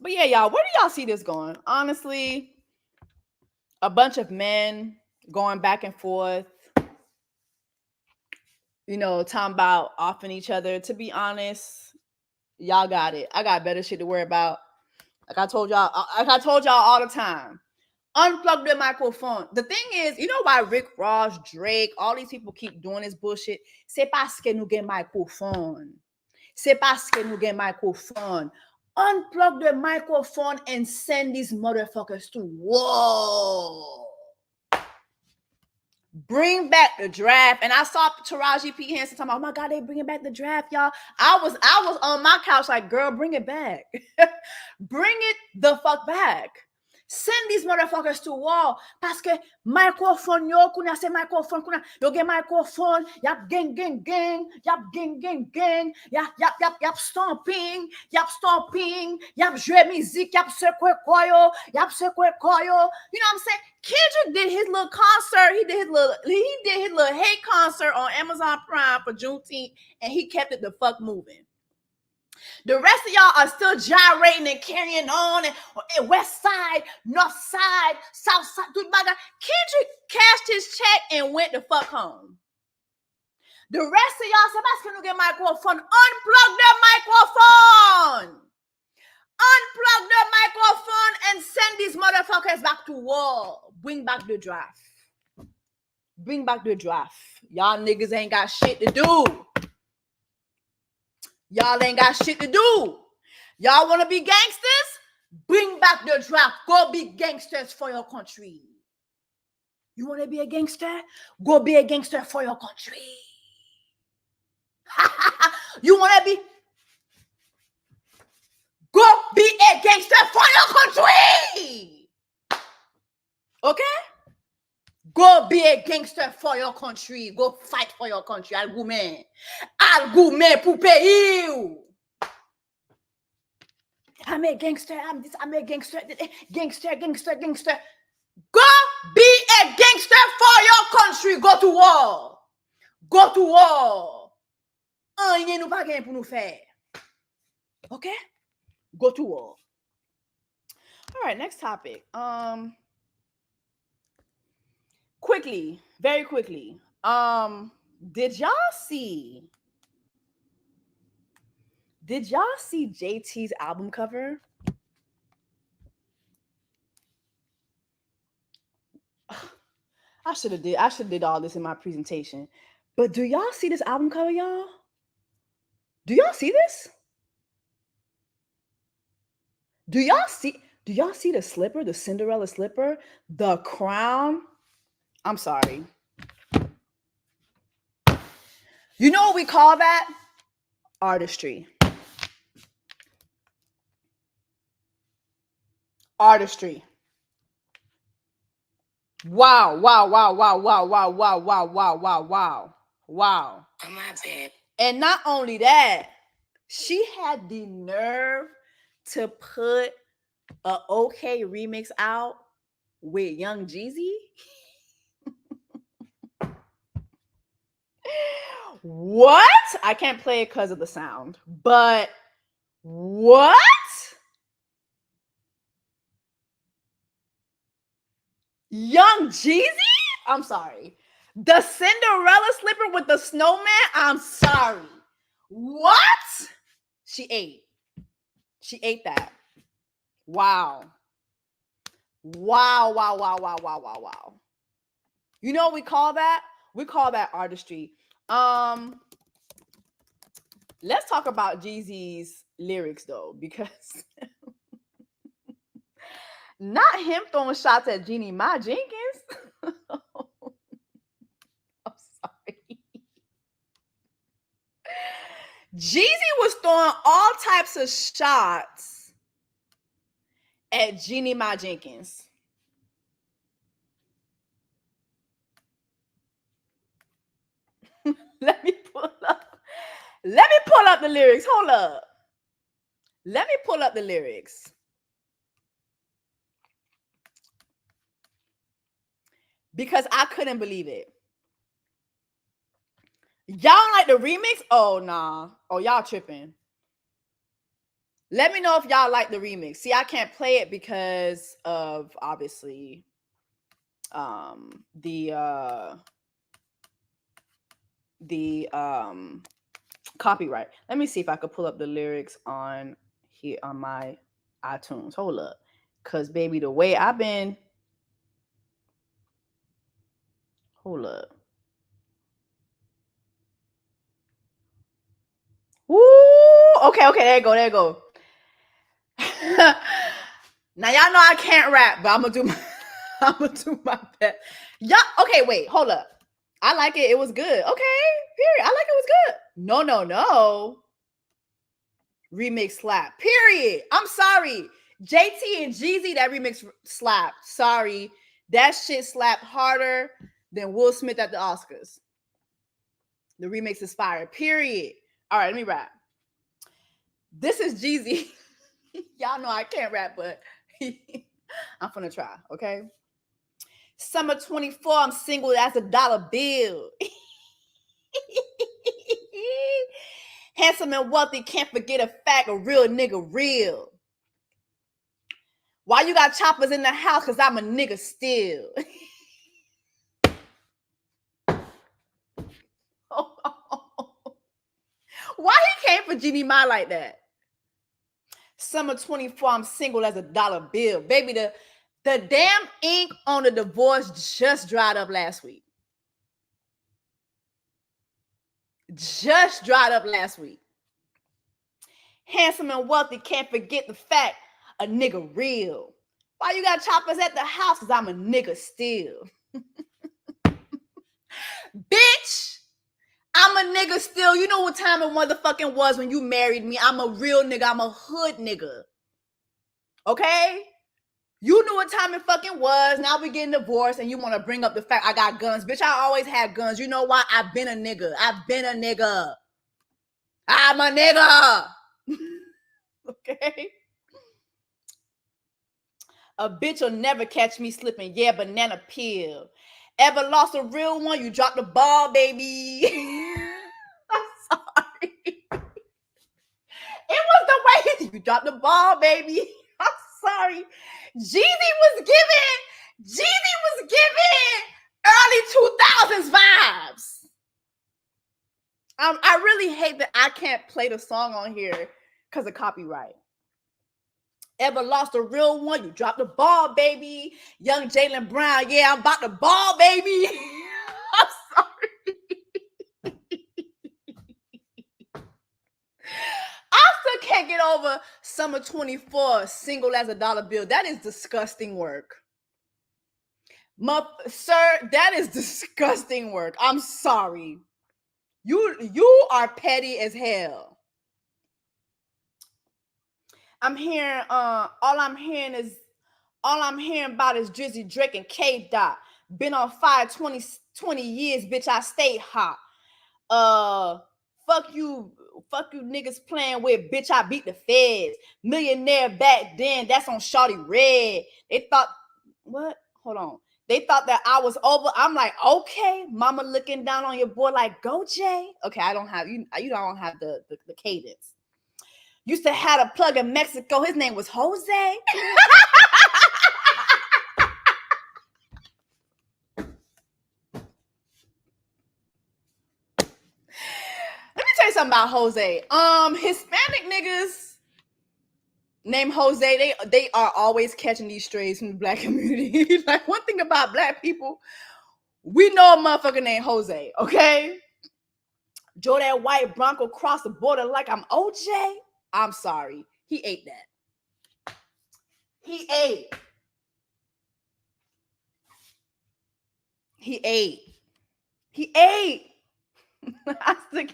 yeah, y'all, where do y'all see this going? Honestly, a bunch of men going back and forth, talking about offing each other. To be honest, y'all got it. I got better shit to worry about. Like I told y'all all the time. Unplug the microphone. The thing is, you know why Rick Ross, Drake, all these people keep doing this bullshit? C'est parce que nous gen microphone. C'est parce que nous gen microphone. Unplug the microphone and send these motherfuckers to war. Bring back the draft. And I saw Taraji P. Henson talking about, oh my God, they bringing back the draft, y'all. I was on my couch like, girl, bring it back. Bring it the fuck back. Send these motherfuckers to war. Parce que microphone yo, kuna se microphone, kuna yo gen microphone, yap gang, yap gang, yap stomping, yap jwe musique, yap se kwe koyo. You know what I'm saying? Kendrick did his little concert. He did his little hate concert on Amazon Prime for Juneteenth, and he kept it the fuck moving. The rest of y'all are still gyrating and carrying on and west side, north side, south side. Dude, my God, Kendrick cashed his check and went the fuck home. The rest of y'all, somebody's gonna get microphone. Unplug the microphone. Unplug the microphone and send these motherfuckers back to war. Bring back the draft. Bring back the draft. Y'all niggas ain't got shit to do. Y'all ain't got shit to do. Y'all want to be gangsters? Bring back the draft. Go be gangsters for your country. You want to be a gangster? Go be a gangster for your country. You want to be? Go be a gangster for your country. Okay? Go be a gangster for your country. Go fight for your country. Argument pour pays. I'm a gangster. I'm a gangster. Gangster. Go be a gangster for your country. Go to war. Go to war. Rien nous pas gain pour nous faire. Okay? Go to war. All right, next topic. Quickly, very quickly. Did y'all see JT's album cover? I should have did all this in my presentation. But do y'all see this album cover, y'all? Do y'all see this? Do y'all see the slipper, the Cinderella slipper, the crown? I'm sorry. You know what we call that? Artistry. Artistry. Wow. Wow. I'm not bad. And not only that, she had the nerve to put a OK remix out with Young Jeezy. What? I can't play it because of the sound, but what? Young Jeezy? I'm sorry. The Cinderella slipper with the snowman? I'm sorry. What? She ate that. Wow. You know what we call that? We call that artistry. Let's talk about Jeezy's lyrics though, because not him throwing shots at Jeannie Ma Jenkins. I'm sorry. Jeezy was throwing all types of shots at Jeannie Ma Jenkins. Let me pull up the lyrics. Hold up. Let me pull up the lyrics. Because I couldn't believe it. Y'all like the remix? Oh, nah. Oh, y'all tripping. Let me know if y'all like the remix. See, I can't play it because of, obviously, the copyright. Let me see if I could pull up the lyrics on here on my iTunes. Hold up. Because, baby, the way I've been... Hold up. Woo! Okay, there you go. Now y'all know I can't rap, but I'm gonna do my best. Yeah, okay, wait, hold up. I like it. It was good. Okay, period. I like it was good. No. Remix slap. Period. I'm sorry. JT and Jeezy, that remix slap. Sorry. That shit slapped harder than Will Smith at the Oscars. The remix is fire. Period. All right, let me rap. This is Jeezy. Y'all know I can't rap, but I'm gonna try, okay? Summer 24, I'm single as a dollar bill. Handsome and wealthy, can't forget a fact, a real nigga real. Why you got choppers in the house? Because I'm a nigga still. Why he came for Jeannie Ma like that? Summer 24, I'm single as a dollar bill. Baby, the damn ink on the divorce just dried up last week. Handsome and wealthy, can't forget the fact, a nigga real. Why you got choppers at the house? Because I'm a nigga still. Bitch, I'm a nigga still. You know what time it motherfucking was when you married me. I'm a real nigga. I'm a hood nigga. Okay? You knew what time it fucking was. Now we getting divorced and you want to bring up the fact I got guns. Bitch, I always had guns. You know why? I've been a nigga. I'm a nigga. Okay? A bitch will never catch me slipping. Yeah, banana peel. Ever lost a real one? You dropped the ball, baby. I'm sorry. It was the way you dropped the ball, baby. I'm sorry. Jeezy was giving early 2000s vibes. I really hate that I can't play the song on here because of copyright. Ever lost a real one? You dropped the ball, baby. Young Jaylen Brown, yeah, I'm about to ball, baby. I'm sorry. I still can't get over summer 24 single as a dollar bill. That is disgusting work. Sir, that is disgusting work. I'm sorry. You are petty as hell. I'm hearing all I'm hearing about is Drizzy, Drake, and K Dot. Been on fire 20 years, bitch. I stay hot. Fuck you niggas playing with, bitch. I beat the feds. Millionaire back then. That's on Shawty Red. They thought, what? Hold on. They thought that I was over. I'm like, okay, mama looking down on your boy like, go Jay. Okay, I don't have you don't have the cadence. Used to have a plug in Mexico. His name was Jose. Let me tell you something about Jose. Hispanic niggas named Jose, they are always catching these strays from the black community. Like, one thing about black people, we know a motherfucker named Jose, okay? Joe that white Bronco crossed the border like I'm OJ. I'm sorry. He ate that. He ate. I still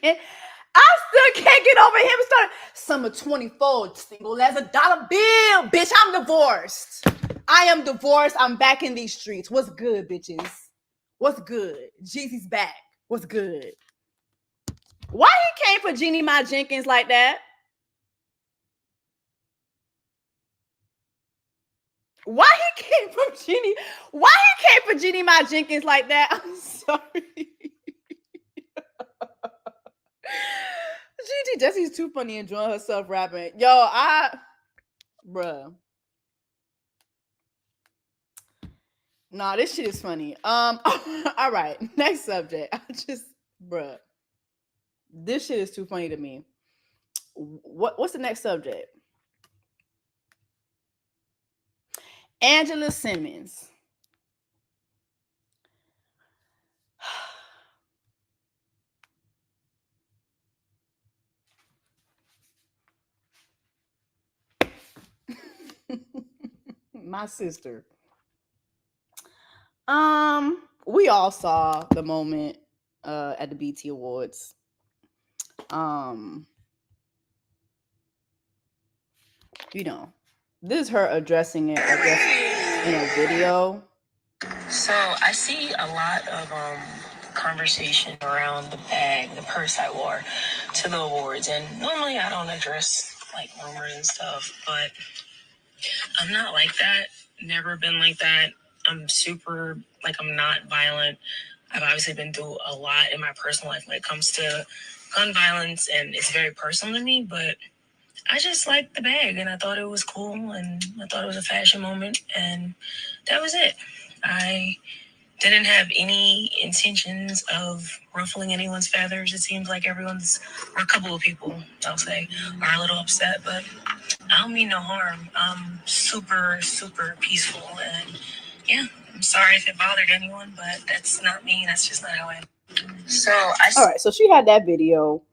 can't get over him. Started summer 24, single as a dollar bill. Bitch, I'm divorced. I am divorced. I'm back in these streets. What's good, bitches? What's good? Jeezy's back. What's good? Why he came for Jeannie Mai Jenkins like that? Why he came for Jeannie Mai Jenkins like that? I'm sorry. Gigi Jessie's too funny enjoying herself rapping. Yo, bruh. Nah, this shit is funny. All right, next subject. Bruh. This shit is too funny to me. What's the next subject? Angela Simmons. My sister. We all saw the moment at the BT Awards. You know, this is her addressing it, I guess, in a video. So I see a lot of conversation around the bag, the purse I wore to the awards, and normally I don't address like rumors and stuff, but I'm not like that. Never been like that. I'm super, like, I'm not violent. I've obviously been through a lot in my personal life when it comes to gun violence, and it's very personal to me, but I just liked the bag, and I thought it was cool, and I thought it was a fashion moment, and that was it. I didn't have any intentions of ruffling anyone's feathers. It seems like or a couple of people, I'll say, are a little upset, but I don't mean no harm. I'm super, super peaceful, and yeah, I'm sorry if it bothered anyone, but that's not me. That's just not how I am. All right, so she had that video.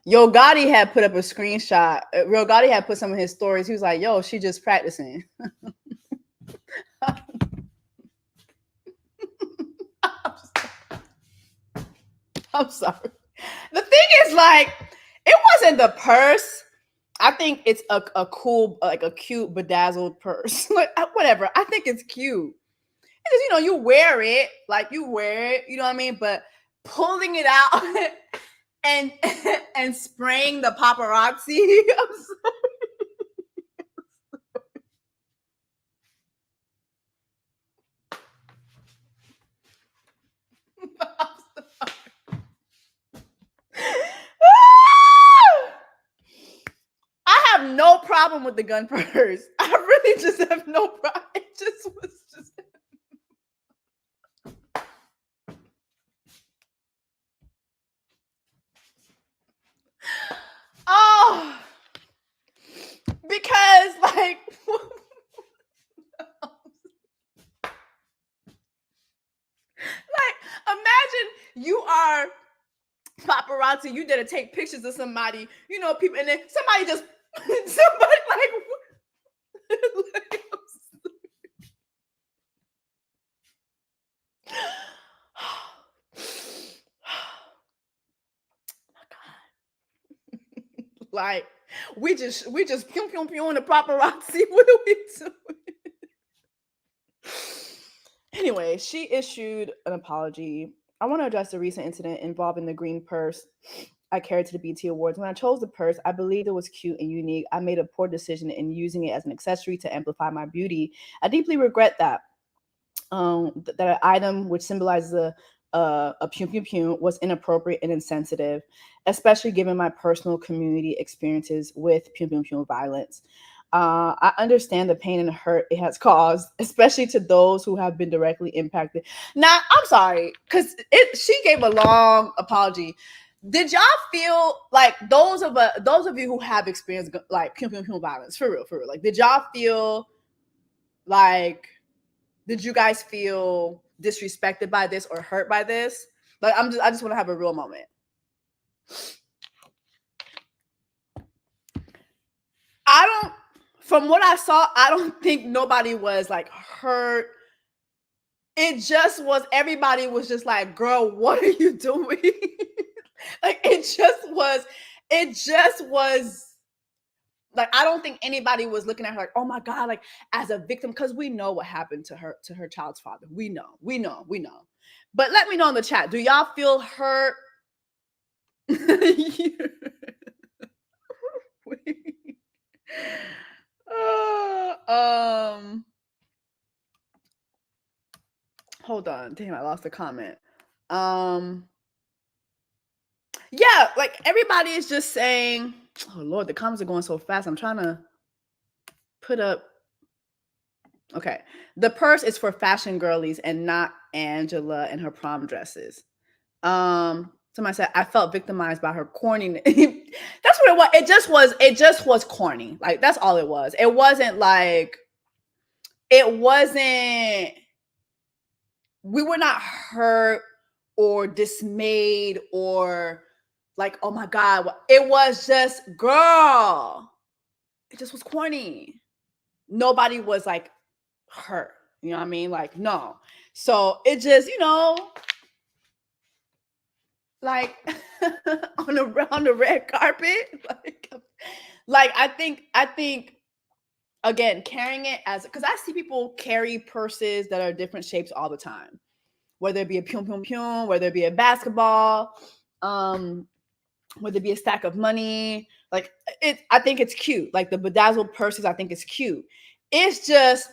Yo Gotti had put up a screenshot. Yo Gotti had put some of his stories. He was like, yo, she just practicing. I'm sorry. The thing is, like, it wasn't the purse. I think it's a cool, like a cute bedazzled purse. Like, whatever. I think it's cute. Because, you wear it, you know what I mean? But pulling it out and spraying the paparazzi. I'm sorry. I have no problem with the gun purse. I really just have no problem. It just was just. Oh, paparazzi, you did to take pictures of somebody, you know, people, and then somebody just, somebody like like we just pew pew pew on the paparazzi. What are we doing? Anyway, she issued an apology. I want to address the recent incident involving the green purse I carried to the BET Awards. When I chose the purse, I believed it was cute and unique. I made a poor decision in using it as an accessory to amplify my beauty. I deeply regret that. That an item which symbolizes a pew pew pew was inappropriate and insensitive, especially given my personal community experiences with pew pew pew violence. I understand the pain and hurt it has caused, especially to those who have been directly impacted. Now, I'm sorry, because she gave a long apology. Did y'all feel like those of you who have experienced like pew pew pew violence, for real, like, did y'all feel like, did you guys feel disrespected by this or hurt by this? Like, I just want to have a real moment. From what I saw, I don't think nobody was like hurt. It just was, everybody was just like, girl, what are you doing? Like, it just was like, I don't think anybody was looking at her like, oh my God, like as a victim, because we know what happened to her child's father. We know. But let me know in the chat, do y'all feel hurt? Hold on. Damn, I lost a comment. Yeah, like everybody is just saying, oh Lord, the comments are going so fast. I'm trying to put up. Okay. The purse is for fashion girlies and not Angela and her prom dresses. Somebody said, I felt victimized by her corny. That's what it was. It just was corny. Like, that's all it was. It wasn't like, we were not hurt or dismayed or like, oh my God. It was just, girl, it just was corny. Nobody was like hurt. You know what I mean? Like, no. So it just, you know, like on the red carpet, like I think again, carrying it as, because I see people carry purses that are different shapes all the time, whether it be a pium pium pium, whether it be a basketball, whether it be a stack of money. Like, I think it's cute. Like the bedazzled purses, I think it's cute. It's just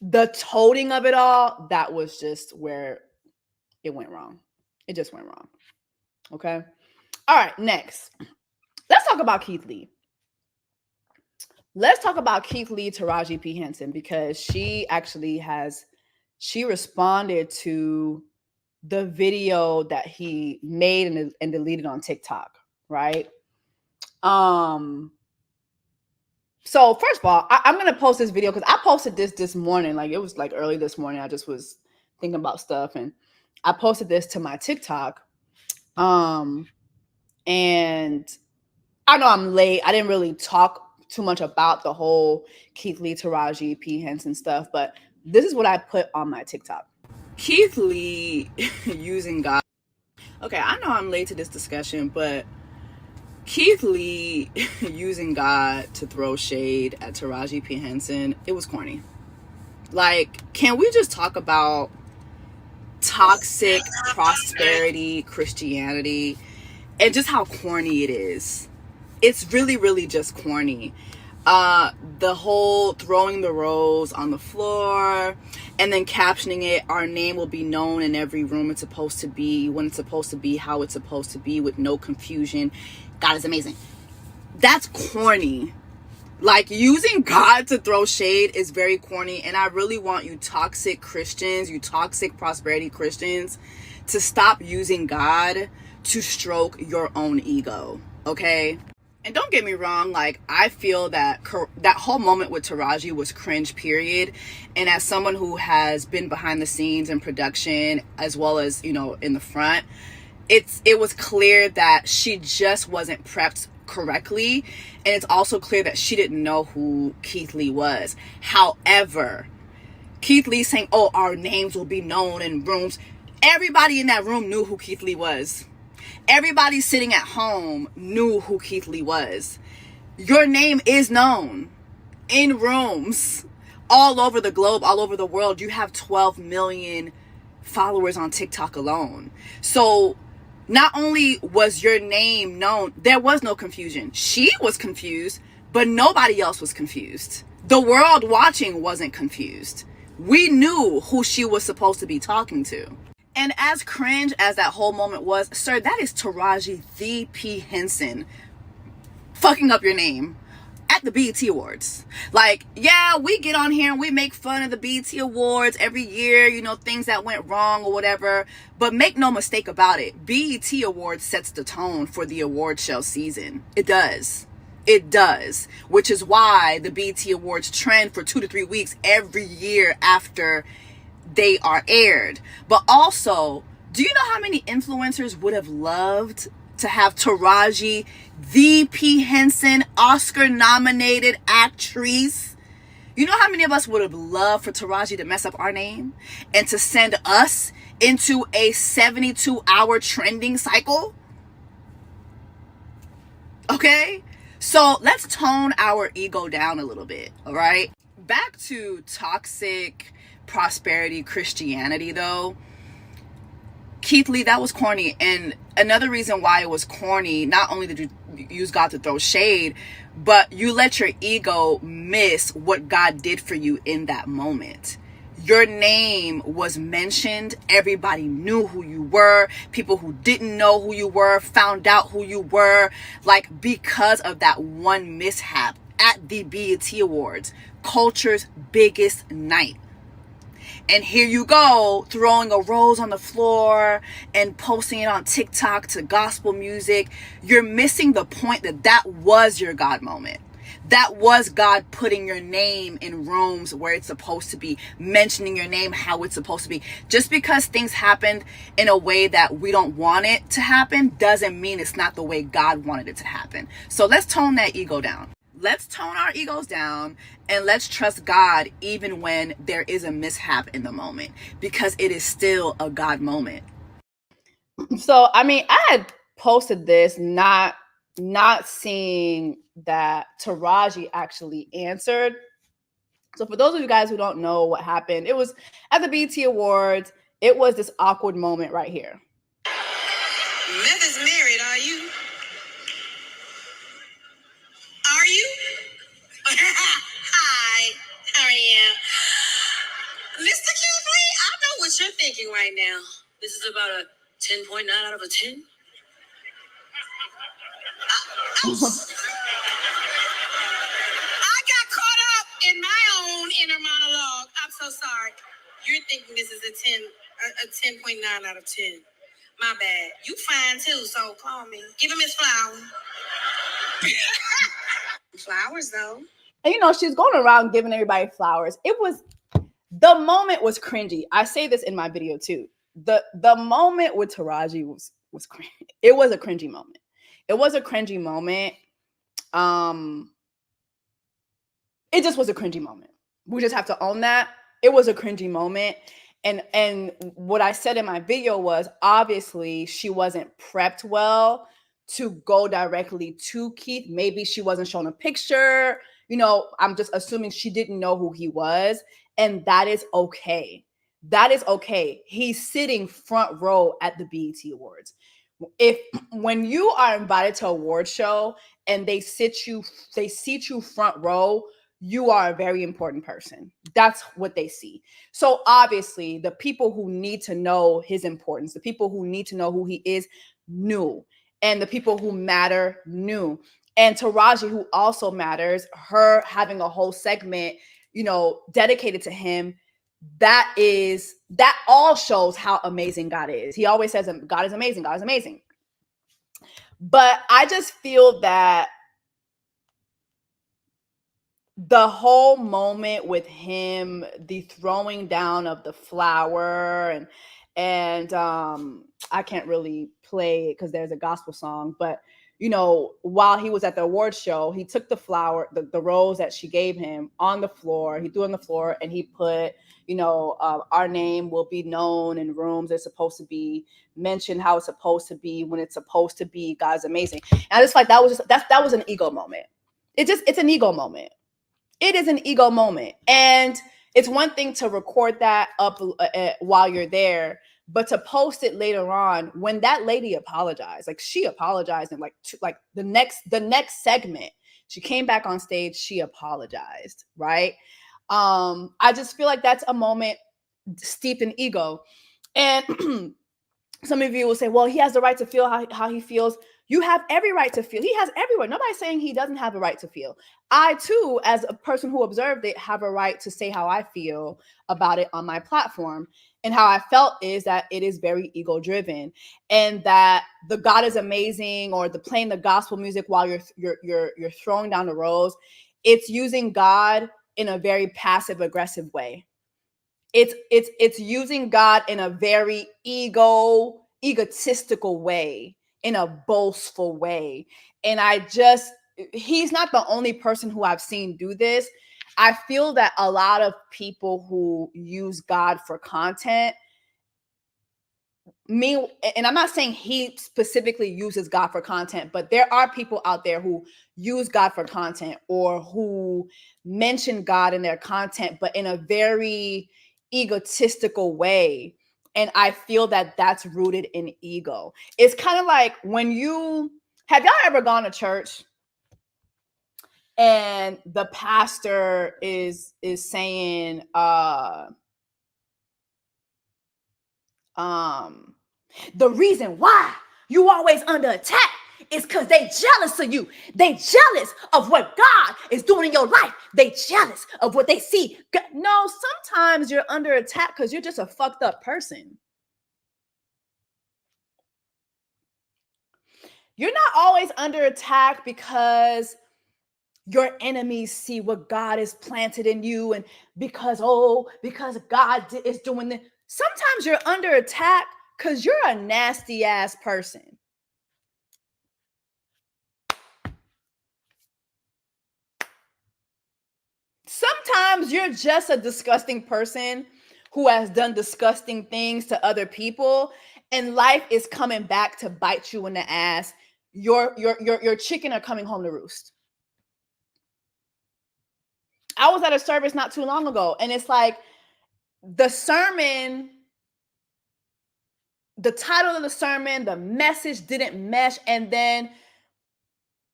the toting of it all, that was just where it went wrong. It just went wrong. Okay. All right. Next, let's talk about Keith Lee. Let's talk about Keith Lee, Taraji P. Henson, because she responded to the video that he made and deleted on TikTok. Right. So first of all, I'm going to post this video because I posted this morning. Like, it was like early this morning. I just was thinking about stuff and I posted this to my TikTok. And I know I'm late. I didn't really talk too much about the whole Keith Lee, Taraji P. Henson stuff, but this is what I put on my TikTok. Keith Lee using God. Okay, I know I'm late to this discussion, but Keith Lee using God to throw shade at Taraji P. Henson, it was corny. Like, can we just talk about toxic prosperity Christianity and just how corny it is? It's really, really just corny. The whole throwing the rose on the floor and then captioning it, our name will be known in every room it's supposed to be, when it's supposed to be, how it's supposed to be, with no confusion. God is amazing. That's corny. Like, using God to throw shade is very corny. And I really want you toxic Christians, you toxic prosperity Christians, to stop using God to stroke your own ego. Okay? And don't get me wrong, like, I feel that that whole moment with Taraji was cringe, period. And as someone who has been behind the scenes in production as well as, you know, in the front, it was clear that she just wasn't prepped correctly. And it's also clear that she didn't know who Keith Lee was. However, Keith Lee saying, oh, our names will be known in rooms. Everybody in that room knew who Keith Lee was. Everybody sitting at home knew who Keith Lee was. Your name is known in rooms all over the globe, all over the world. You have 12 million followers on TikTok alone. So not only was your name known, there was no confusion. She was confused, but nobody else was confused. The world watching wasn't confused. We knew who she was supposed to be talking to. And as cringe as that whole moment was, sir, that is Taraji the P. Henson fucking up your name at the BET Awards. Like, yeah, we get on here and we make fun of the BET Awards every year, you know, things that went wrong or whatever. But make no mistake about it, BET Awards sets the tone for the award show season. It does. It does. Which is why the BET Awards trend for 2 to 3 weeks every year after they are aired. But also, do you know how many influencers would have loved to have Taraji the P. Henson, Oscar nominated actress? You know how many of us would have loved for Taraji to mess up our name and to send us into a 72-hour trending cycle? Okay, so let's tone our ego down a little bit. All right, back to toxic prosperity Christianity though. Keith Lee, that was corny. And another reason why it was corny, not only did you use God to throw shade, but you let your ego miss what God did for you in that moment. Your name was mentioned. Everybody knew who you were. People who didn't know who you were found out who you were, like, because of that one mishap at the BET Awards, culture's biggest night. And here you go, throwing a rose on the floor and posting it on TikTok to gospel music. You're missing the point that that was your God moment. That was God putting your name in rooms where it's supposed to be, mentioning your name how it's supposed to be. Just because things happened in a way that we don't want it to happen doesn't mean it's not the way God wanted it to happen. So let's tone that ego down. Let's tone our egos down and let's trust God even when there is a mishap in the moment, because it is still a God moment. So, I mean, I had posted this not seeing that Taraji actually answered. So for those of you guys who don't know what happened, it was at the BET Awards. It was this awkward moment right here. Meth is married, are you? Are you? Hi, how are you? Mr. Kingsley, I know what you're thinking right now. This is about a 10.9 out of a 10. I got caught up in my own inner monologue. I'm so sorry. You're thinking this is a 10.9 out of 10. My bad. You fine too, so call me. Give him his flower. Flowers, though. And you know, she's going around giving everybody flowers. The moment was cringy. I say this in my video too. The moment with Taraji was cringy. It was a cringy moment. It was a cringy moment. It just was a cringy moment. We just have to own that. It was a cringy moment. And what I said in my video was, obviously she wasn't prepped well to go directly to Keith. Maybe she wasn't shown a picture. You know, I'm just assuming she didn't know who he was. And that is okay. That is okay. He's sitting front row at the BET Awards. When you are invited to an award show and they seat you front row, you are a very important person. That's what they see. So obviously the people who need to know his importance, the people who need to know who he is, knew. And the people who matter knew. And Taraji, who also matters, her having a whole segment, you know, dedicated to him, that all shows how amazing God is. He always says God is amazing, God is amazing. But I just feel that the whole moment with him, the throwing down of the flower, and I can't really play it because there's a gospel song, but you know, while he was at the award show, he took the flower, the rose that she gave him on the floor. He threw it on the floor and he put, you know, our name will be known in rooms it's supposed to be, mentioned how it's supposed to be when it's supposed to be. God's amazing. And I just like that was just that was an ego moment. It's an ego moment. It is an ego moment. And it's one thing to record that up while you're there, but to post it later on when that lady apologized, like she apologized and like the next segment, she came back on stage, she apologized, right? I just feel like that's a moment steeped in ego. And some of you will say, well, he has the right to feel how he feels. You have every right to feel. He has every right. Nobody's saying he doesn't have a right to feel. I, too, as a person who observed it, have a right to say how I feel about it on my platform. And how I felt is that it is very ego-driven, and that the God is amazing, or the playing the gospel music while you're throwing down the rose, it's using God in a very passive-aggressive way. It's using God in a very egotistical way, in a boastful way. And he's not the only person who I've seen do this. I feel that a lot of people who use God for content, and I'm not saying he specifically uses God for content, but there are people out there who use God for content, or who mention God in their content, but in a very egotistical way. And I feel that that's rooted in ego. It's kind of like when have y'all ever gone to church and the pastor is saying the reason why you always under attack is because they jealous of you. They jealous of what God is doing in your life. They jealous of what they see. No, sometimes you're under attack because you're just a fucked up person. You're not always under attack because your enemies see what God has planted in you, and because God is doing this. Sometimes you're under attack because you're a nasty ass person. Sometimes you're just a disgusting person who has done disgusting things to other people, and life is coming back to bite you in the ass. Your chicken are coming home to roost. I was at a service not too long ago, and it's like the sermon, the title of the sermon, the message didn't mesh, and then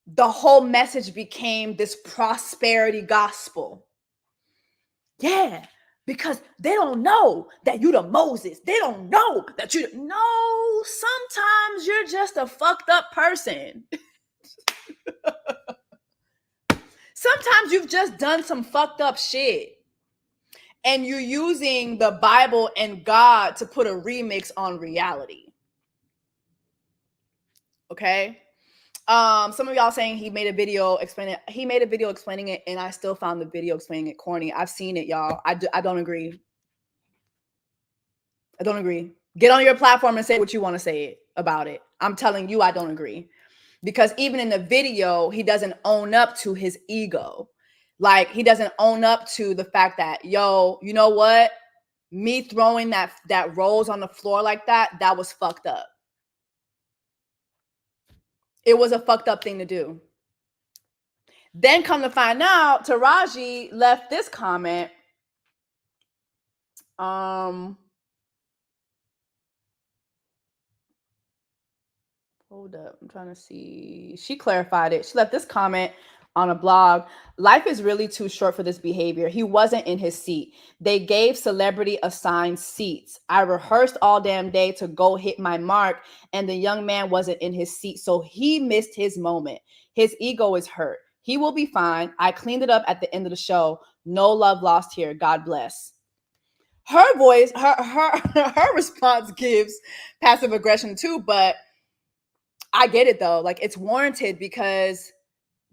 the whole message became this prosperity gospel. Yeah, because they don't know that you the Moses. They don't know that you. No, sometimes you're just a fucked up person. Sometimes you've just done some fucked up shit, and you're using the Bible and God to put a remix on reality. Okay? Some of y'all saying he made a video explaining it. He made a video explaining it, and I still found the video explaining it corny. I've seen it, y'all. I don't agree. I don't agree. Get on your platform and say what you want to say about it. I'm telling you, I don't agree. Because even in the video, he doesn't own up to his ego. Like, he doesn't own up to the fact that, yo, you know what? Me throwing that rose on the floor like that was fucked up. It was a fucked up thing to do. Then come to find out, Taraji left this comment. Hold up, I'm trying to see. She clarified it. She left this comment on a blog. Life is really too short for this behavior. He wasn't in his seat. They gave celebrity assigned seats. I rehearsed all damn day to go hit my mark, and the young man wasn't in his seat, so he missed his moment. His ego is hurt. He will be fine. I cleaned it up at the end of the show. No love lost here. God bless. Her voice, her response gives passive aggression too, but I get it though. Like, it's warranted because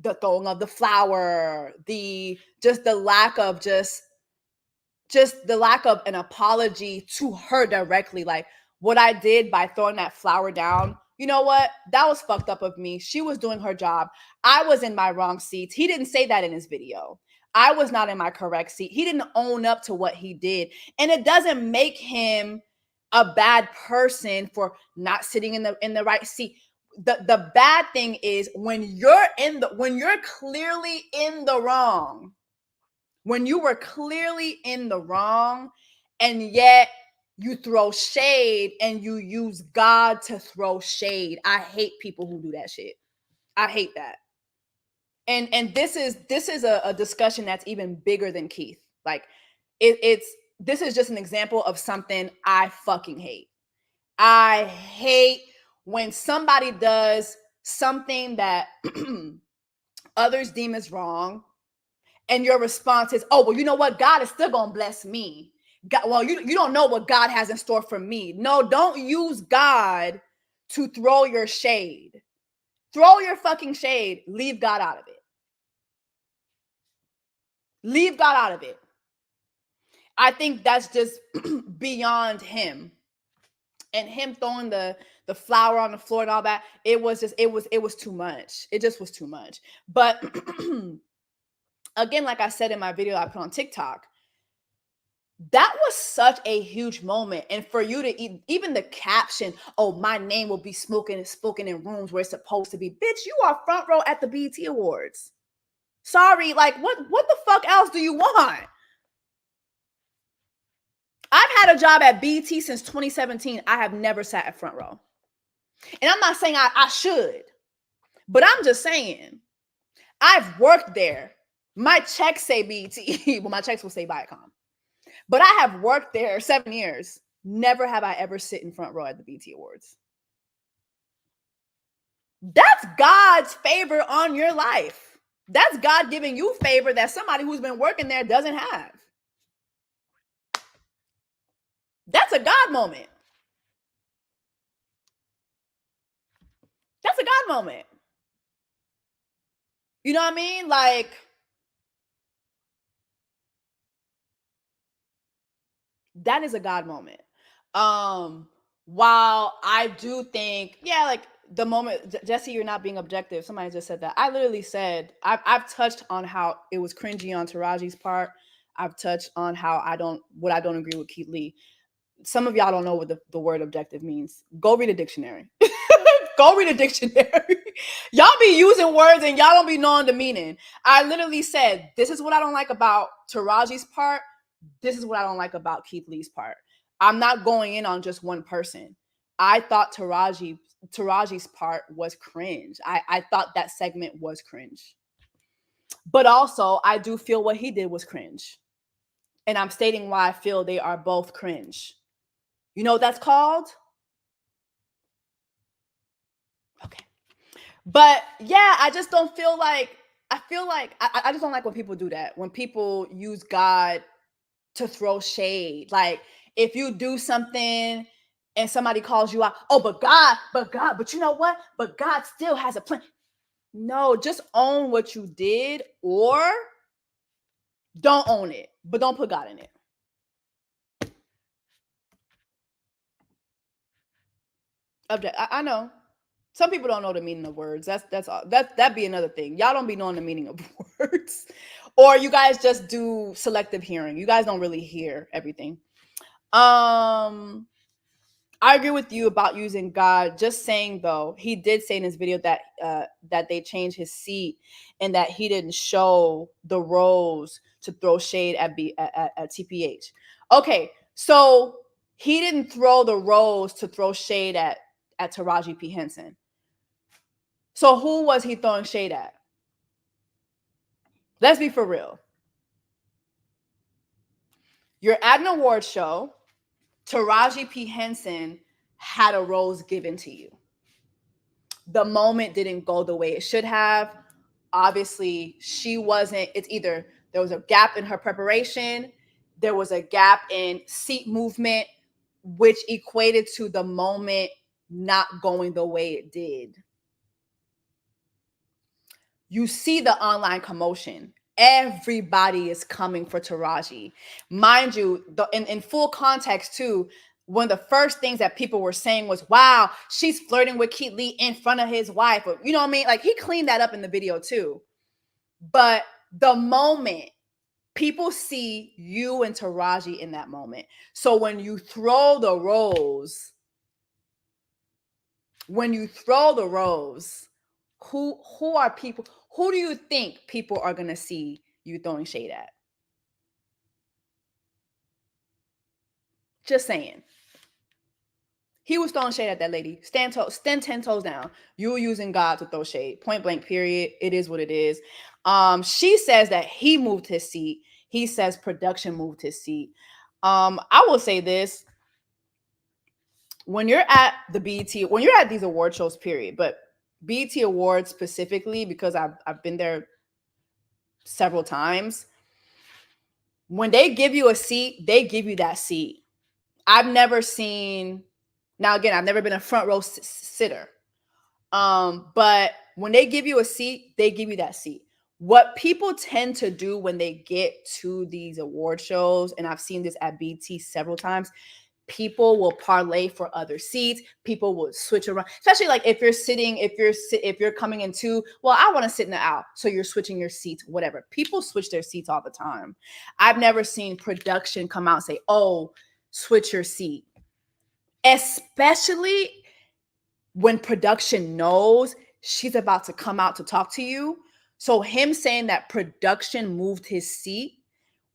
the throwing of the flower, the lack of the lack of an apology to her directly. Like, what I did by throwing that flower down, you know what? That was fucked up of me. She was doing her job. I was in my wrong seat. He didn't say that in his video. I was not in my correct seat. He didn't own up to what he did. And it doesn't make him a bad person for not sitting in the right seat. The bad thing is when you're clearly in the wrong, when you were clearly in the wrong, and yet you throw shade and you use God to throw shade. I hate people who do that shit. I hate that. And this is a discussion that's even bigger than Keith. Like, this is just an example of something I fucking hate. I hate when somebody does something that others deem as wrong, and your response is, oh, well, you know what? God is still going to bless me. God, well, you don't know what God has in store for me. No, don't use God to throw your shade. Throw your fucking shade. Leave God out of it. Leave God out of it. I think that's just beyond him. And him throwing the flower on the floor and all that, it was too much. It just was too much. But again, like I said in my video I put on TikTok, that was such a huge moment. And for you to even the caption, oh, my name will be spoken in rooms where it's supposed to be. Bitch, you are front row at the BET Awards. Sorry, like what the fuck else do you want? I've had a job at BET since 2017. I have never sat at front row. And I'm not saying I should, but I'm just saying I've worked there. My checks say BET. Well, my checks will say Viacom. But I have worked there 7 years. Never have I ever sit in front row at the BET Awards. That's God's favor on your life. That's God giving you favor that somebody who's been working there doesn't have. That's a God moment. That's a God moment. You know what I mean? Like, that is a God moment. While I do think, yeah, like the moment, Jesse, you're not being objective. Somebody just said that. I literally said, I've touched on how it was cringy on Taraji's part. I've touched on how I don't agree with Keith Lee. Some of y'all don't know what the word objective means. Go read a dictionary. Go read a dictionary. Y'all be using words and y'all don't be knowing the meaning. I literally said, this is what I don't like about Taraji's part. This is what I don't like about Keith Lee's part. I'm not going in on just one person. I thought Taraji's part was cringe. I thought that segment was cringe. But also, I do feel what he did was cringe. And I'm stating why I feel they are both cringe. You know what that's called? Okay. But yeah, I just don't feel like, I just don't like when people do that. When people use God to throw shade. Like, if you do something and somebody calls you out, oh, but you know what? But God still has a plan. No, just own what you did, or don't own it, but don't put God in it. I know. Some people don't know the meaning of words. That'd be another thing. Y'all don't be knowing the meaning of words. Or you guys just do selective hearing. You guys don't really hear everything. I agree with you about using God. Just saying, though, he did say in his video that that they changed his seat and that he didn't show the rows to throw shade at TPH. Okay, so he didn't throw the rows to throw shade at Taraji P. Henson. So who was he throwing shade at? Let's be for real. You're at an award show. Taraji P. Henson had a rose given to you. The moment didn't go the way it should have. Obviously, she wasn't. It's either there was a gap in her preparation, there was a gap in seat movement, which equated to the moment not going the way it did. you see the online commotion. Everybody is coming for Taraji. Mind you, in full context too, one of the first things that people were saying was, wow, she's flirting with Keith Lee in front of his wife. Or, you know what I mean? Like, he cleaned that up in the video too. But the moment people see you and Taraji in that moment. So when you throw the rose, who are people? Who do you think people are going to see you throwing shade at? Just saying. He was throwing shade at that lady. Stand 10 toes down. You were using God to throw shade. Point blank, period. It is what it is. She says that he moved his seat. He says production moved his seat. I will say this. When you're at the BET, when you're at these award shows, period, but BET Awards specifically, because I've been there several times, when they give you a seat, they give you that seat. I've never seen, now again, I've never been a front row sitter. But when they give you a seat, they give you that seat. What people tend to do when they get to these award shows, and I've seen this at BET several times, people will parlay for other seats. People will switch around, especially like if you're coming in too, well, I want to sit in the aisle. So you're switching your seats, whatever. People switch their seats all the time. I've never seen production come out and say, oh, switch your seat. Especially when production knows she's about to come out to talk to you. So him saying that production moved his seat,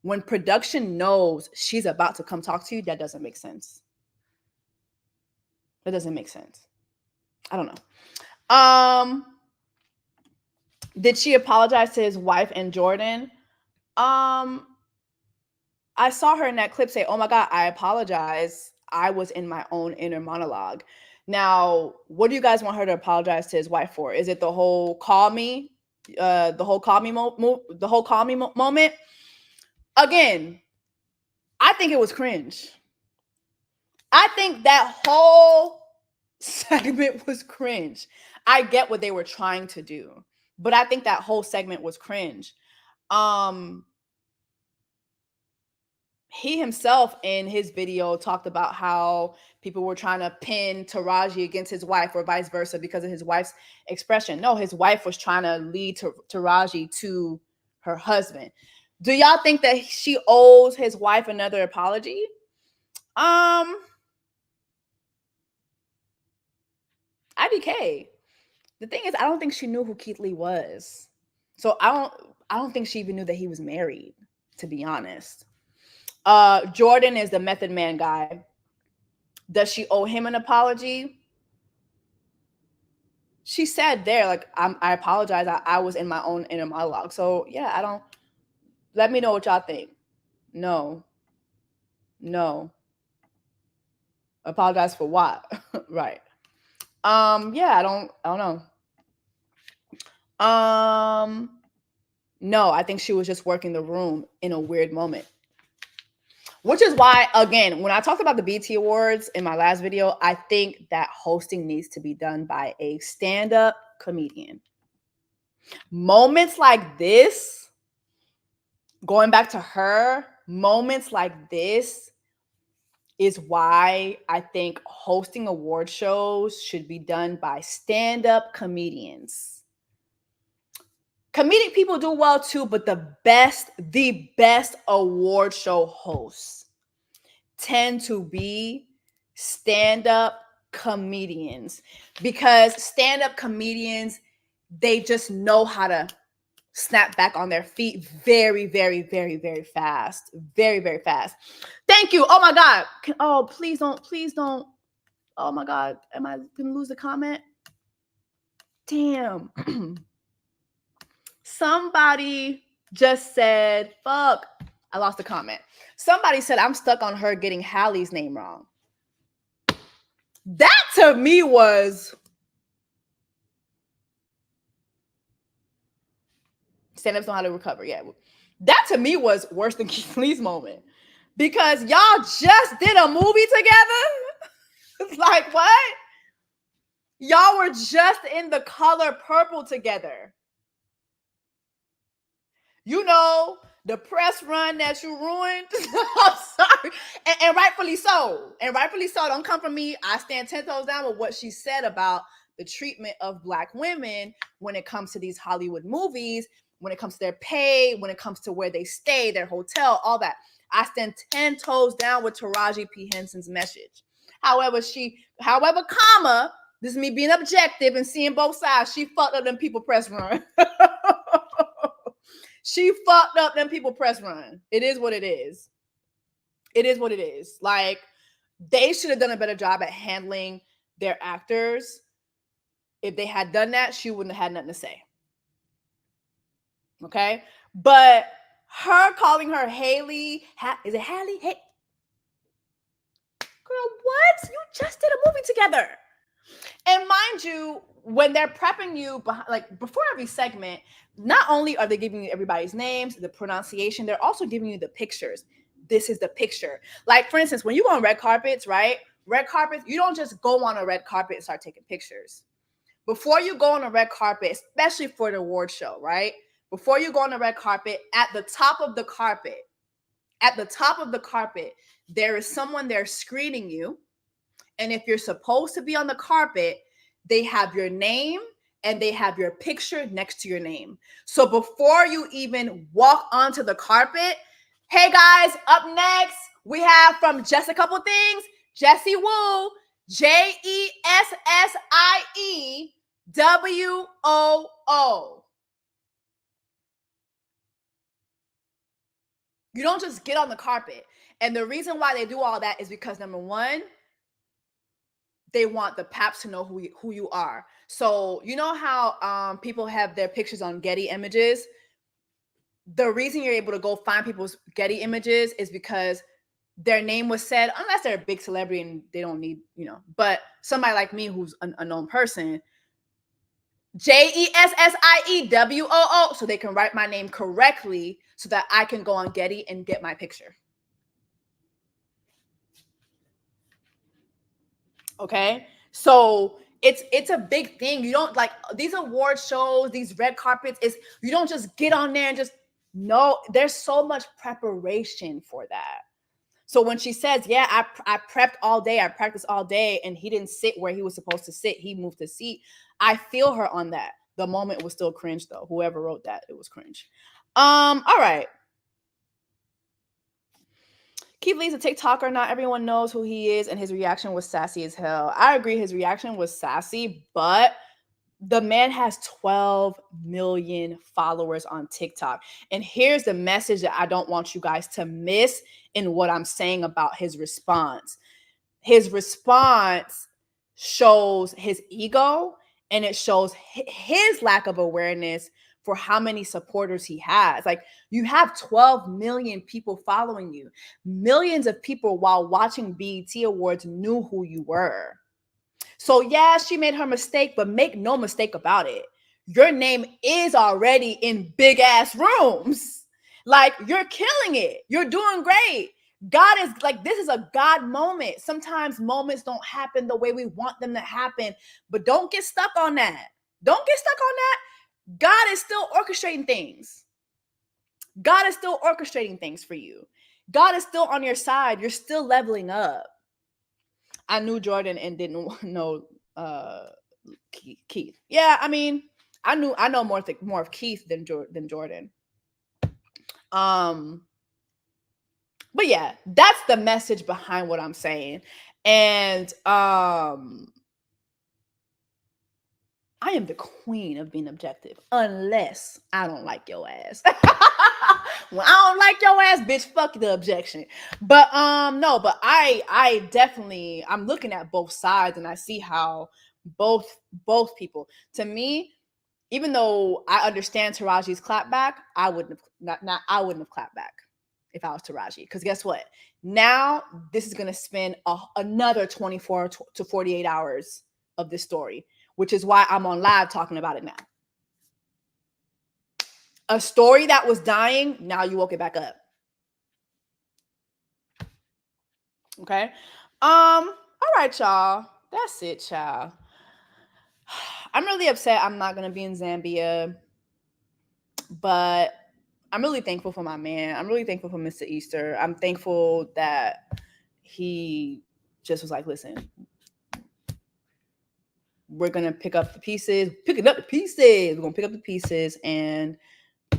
when production knows she's about to come talk to you, that doesn't make sense. That doesn't make sense. I don't know. Did she apologize to his wife and Jordan? I saw her in that clip say, oh my God, I apologize. I was in my own inner monologue. Now, what do you guys want her to apologize to his wife for? Is it the whole call me moment? Again, I think it was cringe. I think that whole segment was cringe. I get what they were trying to do, but I think that whole segment was cringe. He himself in his video talked about how people were trying to pin Taraji against his wife or vice versa because of his wife's expression. No, his wife was trying to lead Taraji to her husband. Do y'all think that she owes his wife another apology? IDK. The thing is, I don't think she knew who Keith Lee was. So I don't think she even knew that he was married, to be honest. Jordan is the Method Man guy. Does she owe him an apology? She said there, like, I apologize. I was in my own inner monologue. So yeah, let me know what y'all think. No. Apologize for what? Right. Yeah, I don't know. No, I think she was just working the room in a weird moment. Which is why, again, when I talked about the BET Awards in my last video, I think that hosting needs to be done by a stand-up comedian. Moments like this, going back to her, moments like this is why I think hosting award shows should be done by stand-up comedians. Comedic people do well too, but the best award show hosts tend to be stand-up comedians, because stand-up comedians, they just know how to snap back on their feet very, very, very, very fast. Very, very fast. Thank you. Oh my God. Please don't. Oh my God. Am I gonna lose the comment? Damn. Somebody just said, fuck. I lost the comment. Somebody said, I'm stuck on her getting Hallie's name wrong. That to me was stand-ups know how to recover. Yeah. That to me was worse than Keith Lee's moment. Because y'all just did a movie together? Like, what? Y'all were just in The Color Purple together. You know, the press run that you ruined. I'm sorry. And rightfully so. And rightfully so. Don't come from me. I stand 10 toes down with what she said about the treatment of Black women when it comes to these Hollywood movies, when it comes to their pay, when it comes to where they stay, their hotel, all that. I stand 10 toes down with Taraji P. Henson's message. However, comma, this is me being objective and seeing both sides. She fucked up them people press run. She fucked up them people press run. It is what it is. It is what it is. Like, they should have done a better job at handling their actors. If they had done that, she wouldn't have had nothing to say. Okay? But her calling her Haley, is it Haley? Hey, girl, what? You just did a movie together. And mind you, when they're prepping you, like before every segment, not only are they giving you everybody's names, the pronunciation, they're also giving you the pictures. This is the picture. Like, for instance, when you go on red carpets, right? Red carpets, you don't just go on a red carpet and start taking pictures. Before you go on a red carpet, especially for the award show, right? Before you go on the red carpet, at the top of the carpet, there is someone there screening you. And if you're supposed to be on the carpet, they have your name and they have your picture next to your name. So before you even walk onto the carpet, hey guys, up next, we have from Just a Couple Things, Jessie Woo, JESSIEWOO. You don't just get on the carpet. And the reason why they do all that is because, number one, they want the paps to know who you are. So you know how people have their pictures on Getty Images? The reason you're able to go find people's Getty Images is because their name was said, unless they're a big celebrity and they don't need, but somebody like me who's an unknown person, JESSIEWOO, so they can write my name correctly so that I can go on Getty and get my picture. Okay, so it's a big thing. You don't, like, these award shows, these red carpets, you don't just get on there and just, no, there's so much preparation for that. So when she says, yeah, I prepped all day, I practiced all day, and he didn't sit where he was supposed to sit, he moved his seat, I feel her on that. The moment was still cringe though. Whoever wrote that, it was cringe. All right. Keith Lee's a TikToker. Not everyone knows who he is, and his reaction was sassy as hell. I agree, his reaction was sassy, but the man has 12 million followers on TikTok. And here's the message that I don't want you guys to miss in what I'm saying about his response. His response shows his ego, and it shows his lack of awareness for how many supporters he has. Like, you have 12 million people following you. Millions of people, while watching BET Awards, knew who you were. So yeah, she made her mistake, but make no mistake about it. Your name is already in big ass rooms. Like, you're killing it. You're doing great. God is like, this is a God moment. Sometimes moments don't happen the way we want them to happen, but don't get stuck on that. Don't get stuck on that. God is still orchestrating things. God is still orchestrating things for you. God is still on your side. You're still leveling up. I knew Jordan and didn't know Keith. Yeah, I mean, I know more of Keith than Jordan. But yeah, that's the message behind what I'm saying. And I am the queen of being objective, unless I don't like your ass. When I don't like your ass, bitch, fuck the objection. But no, but I definitely, I'm looking at both sides, and I see how both people, to me, even though I understand Taraji's clapback, I wouldn't have clapped back if I was Taraji. Because guess what? Now this is gonna spend another 24 to 48 hours of this story, which is why I'm on live talking about it now. A story that was dying, now you woke it back up. Okay. All right, y'all. That's it, y'all. I'm really upset I'm not gonna be in Zambia, but I'm really thankful for my man. I'm really thankful for Mr. Easter. I'm thankful that he just was like, listen, we're gonna pick up the pieces, picking up the pieces. We're gonna pick up the pieces, and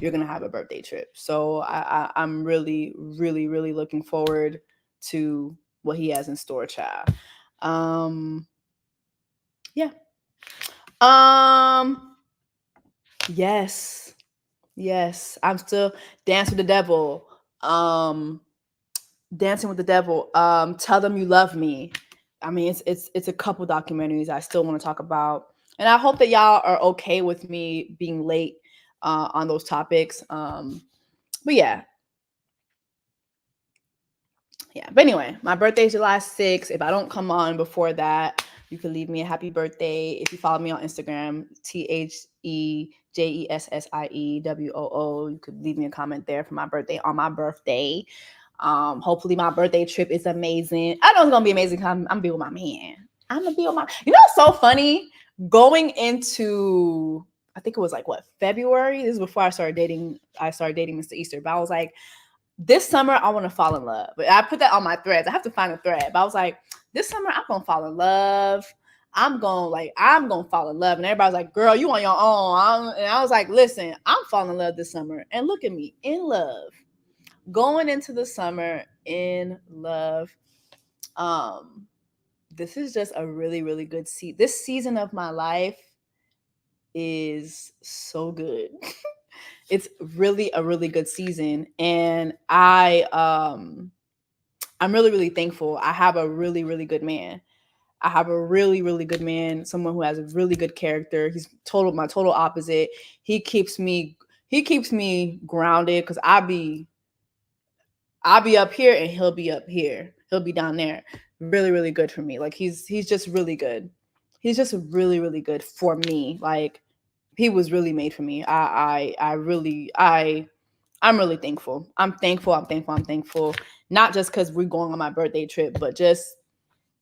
you're gonna have a birthday trip. So I'm really, really, really looking forward to what he has in store, child. Yeah. Yes. Yes. I'm still dancing with the devil. Dancing with the Devil. Tell Them You Love Me. I mean, it's a couple documentaries I still want to talk about, and I hope that y'all are okay with me being late on those topics. But yeah. But anyway, my birthday is July 6th. If I don't come on before that, you can leave me a happy birthday. If you follow me on Instagram, TheJessSiewoo. You could leave me a comment there for my birthday on my birthday. Hopefully my birthday trip is amazing. I know it's gonna be amazing because I'm gonna be with my man. I'm gonna be with my. You know, it's so funny going into. I think it was like what, February. This is before I started dating. Mr. Easter, but I was like, this summer I want to fall in love. But I put that on my threads. I have to find a thread. But I was like, this summer I'm gonna fall in love. I'm gonna fall in love. And everybody's like, girl, you on your own. And I was like, listen, I'm falling in love this summer. And look at me, in love. Going into the summer in love. This is just a really, really good season. This season of my life is so good. It's really a really good season, and I'm really, really thankful. I have a really, really good man. I have a really, really good man, someone who has a really good character. He's my total opposite. He keeps me grounded because I'll be up here and he'll be up here. He'll be down there. Really, really good for me. Like he's just really good. He's just really, really good for me. Like he was really made for me. I'm really thankful. I'm thankful. Not just because we're going on my birthday trip, but just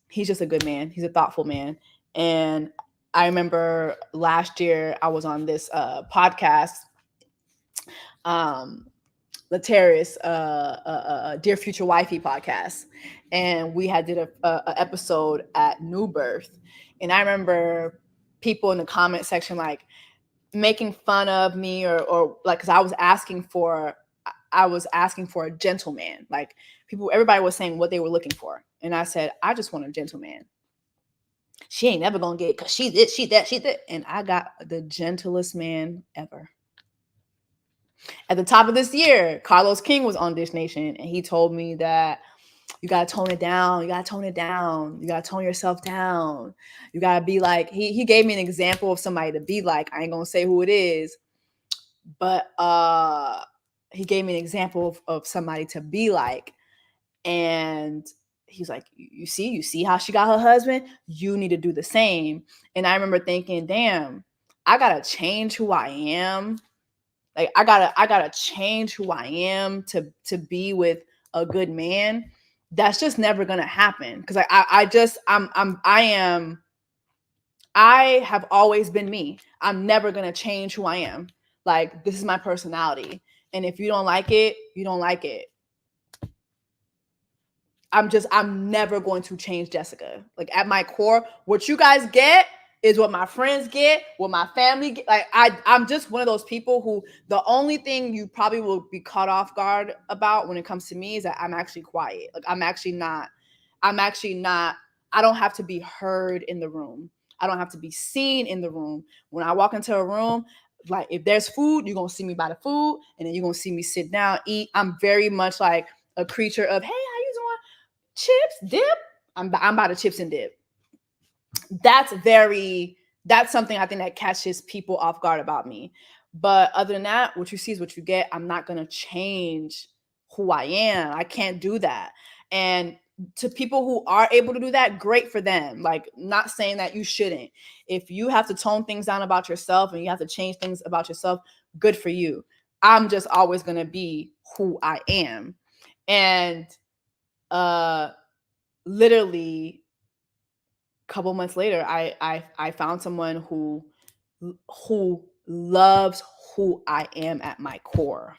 he's just a good man. He's a thoughtful man. And I remember last year I was on this podcast, Latarius, Dear Future Wifey podcast, and we did a episode at New Birth, and I remember people in the comment section like making fun of me or like because I was asking for a gentleman. Like everybody was saying what they were looking for, and I said I just want a gentleman. She ain't never gonna get because she this, she that, and I got the gentlest man ever. At the top of this year, Carlos King was on Dish Nation, and he told me that you gotta tone it down. You gotta tone it down. You gotta tone yourself down. You gotta be like, he gave me an example of somebody to be like. I ain't gonna say who it is, but he gave me an example of somebody to be like. And he's like, you see how she got her husband? You need to do the same. And I remember thinking, damn, I gotta change who I am. Like I gotta change who I am to be with a good man. That's just never gonna happen. Cause I have always been me. I'm never gonna change who I am. Like this is my personality. And if you don't like it, you don't like it. I'm never going to change Jessica. Like at my core, what you guys get is what my friends get, what my family get. Like I'm just one of those people who the only thing you probably will be caught off guard about when it comes to me is that I'm actually quiet. Like I'm actually not, I don't have to be heard in the room. I don't have to be seen in the room. When I walk into a room, like if there's food, you're going to see me buy the food and then you're going to see me sit down, eat. I'm very much like a creature of, hey, how you doing? Chips, dip. I'm by the chips and dip. That's something I think that catches people off guard about me. But other than that, what you see is what you get. I'm not gonna change who I am. I can't do that. And to people who are able to do that, great for them. Like, not saying that you shouldn't. If you have to tone things down about yourself and you have to change things about yourself, good for you. I'm just always gonna be who I am. And literally a couple months later, I found someone who loves who I am at my core.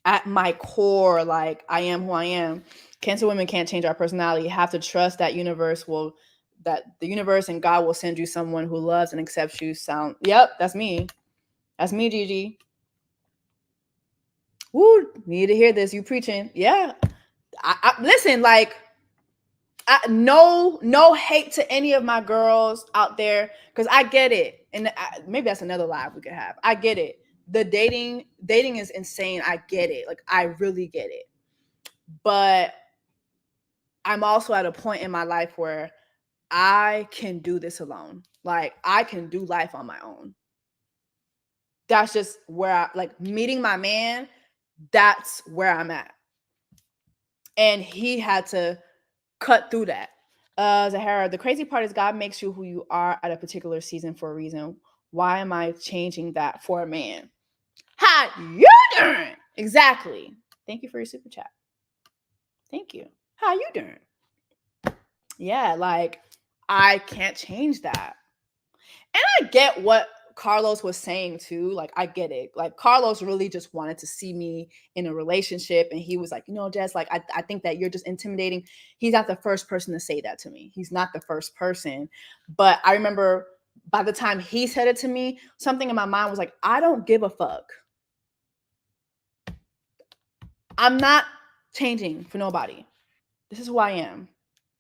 at my core, like I am who I am. Cancer women can't change our personality. You have to trust that the universe and God will send you someone who loves and accepts you. Yep, that's me. That's me, Gigi. Woo, need to hear this. You preaching. Yeah. I listen, like, no hate to any of my girls out there, because I get it. And maybe that's another live we could have. I get it. The dating is insane. I get it. Like, I really get it. But I'm also at a point in my life where I can do this alone. Like, I can do life on my own. That's just where meeting my man, that's where I'm at. And he had to cut through that. Zahara, the crazy part is God makes you who you are at a particular season for a reason. Why am I changing that for a man? How you doing? Exactly. Thank you for your super chat. Thank you. How you doing? Yeah, like, I can't change that. And I get what Carlos was saying too. Like, I get it. Like, Carlos really just wanted to see me in a relationship. And he was like, Jess, like, I think that you're just intimidating. He's not the first person to say that to me. He's not the first person. But I remember by the time he said it to me, something in my mind was like, I don't give a fuck. I'm not changing for nobody. This is who I am.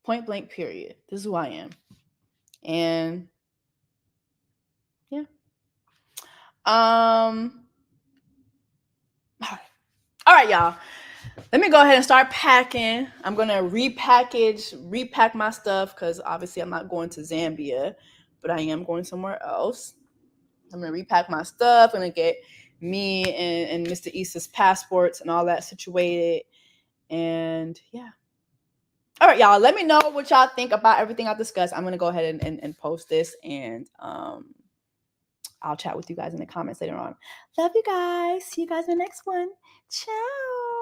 Point blank, period. This is who I am. And yeah. All right, y'all. Let me go ahead and start packing. I'm gonna repack my stuff, because obviously I'm not going to Zambia, but I am going somewhere else. I'm gonna repack my stuff. I'm gonna get me and Mr. Issa's passports and all that situated. And yeah. All right, y'all. Let me know what y'all think about everything I discussed. I'm gonna go ahead and post this, and I'll chat with you guys in the comments later on. Love you guys. See you guys in the next one. Ciao.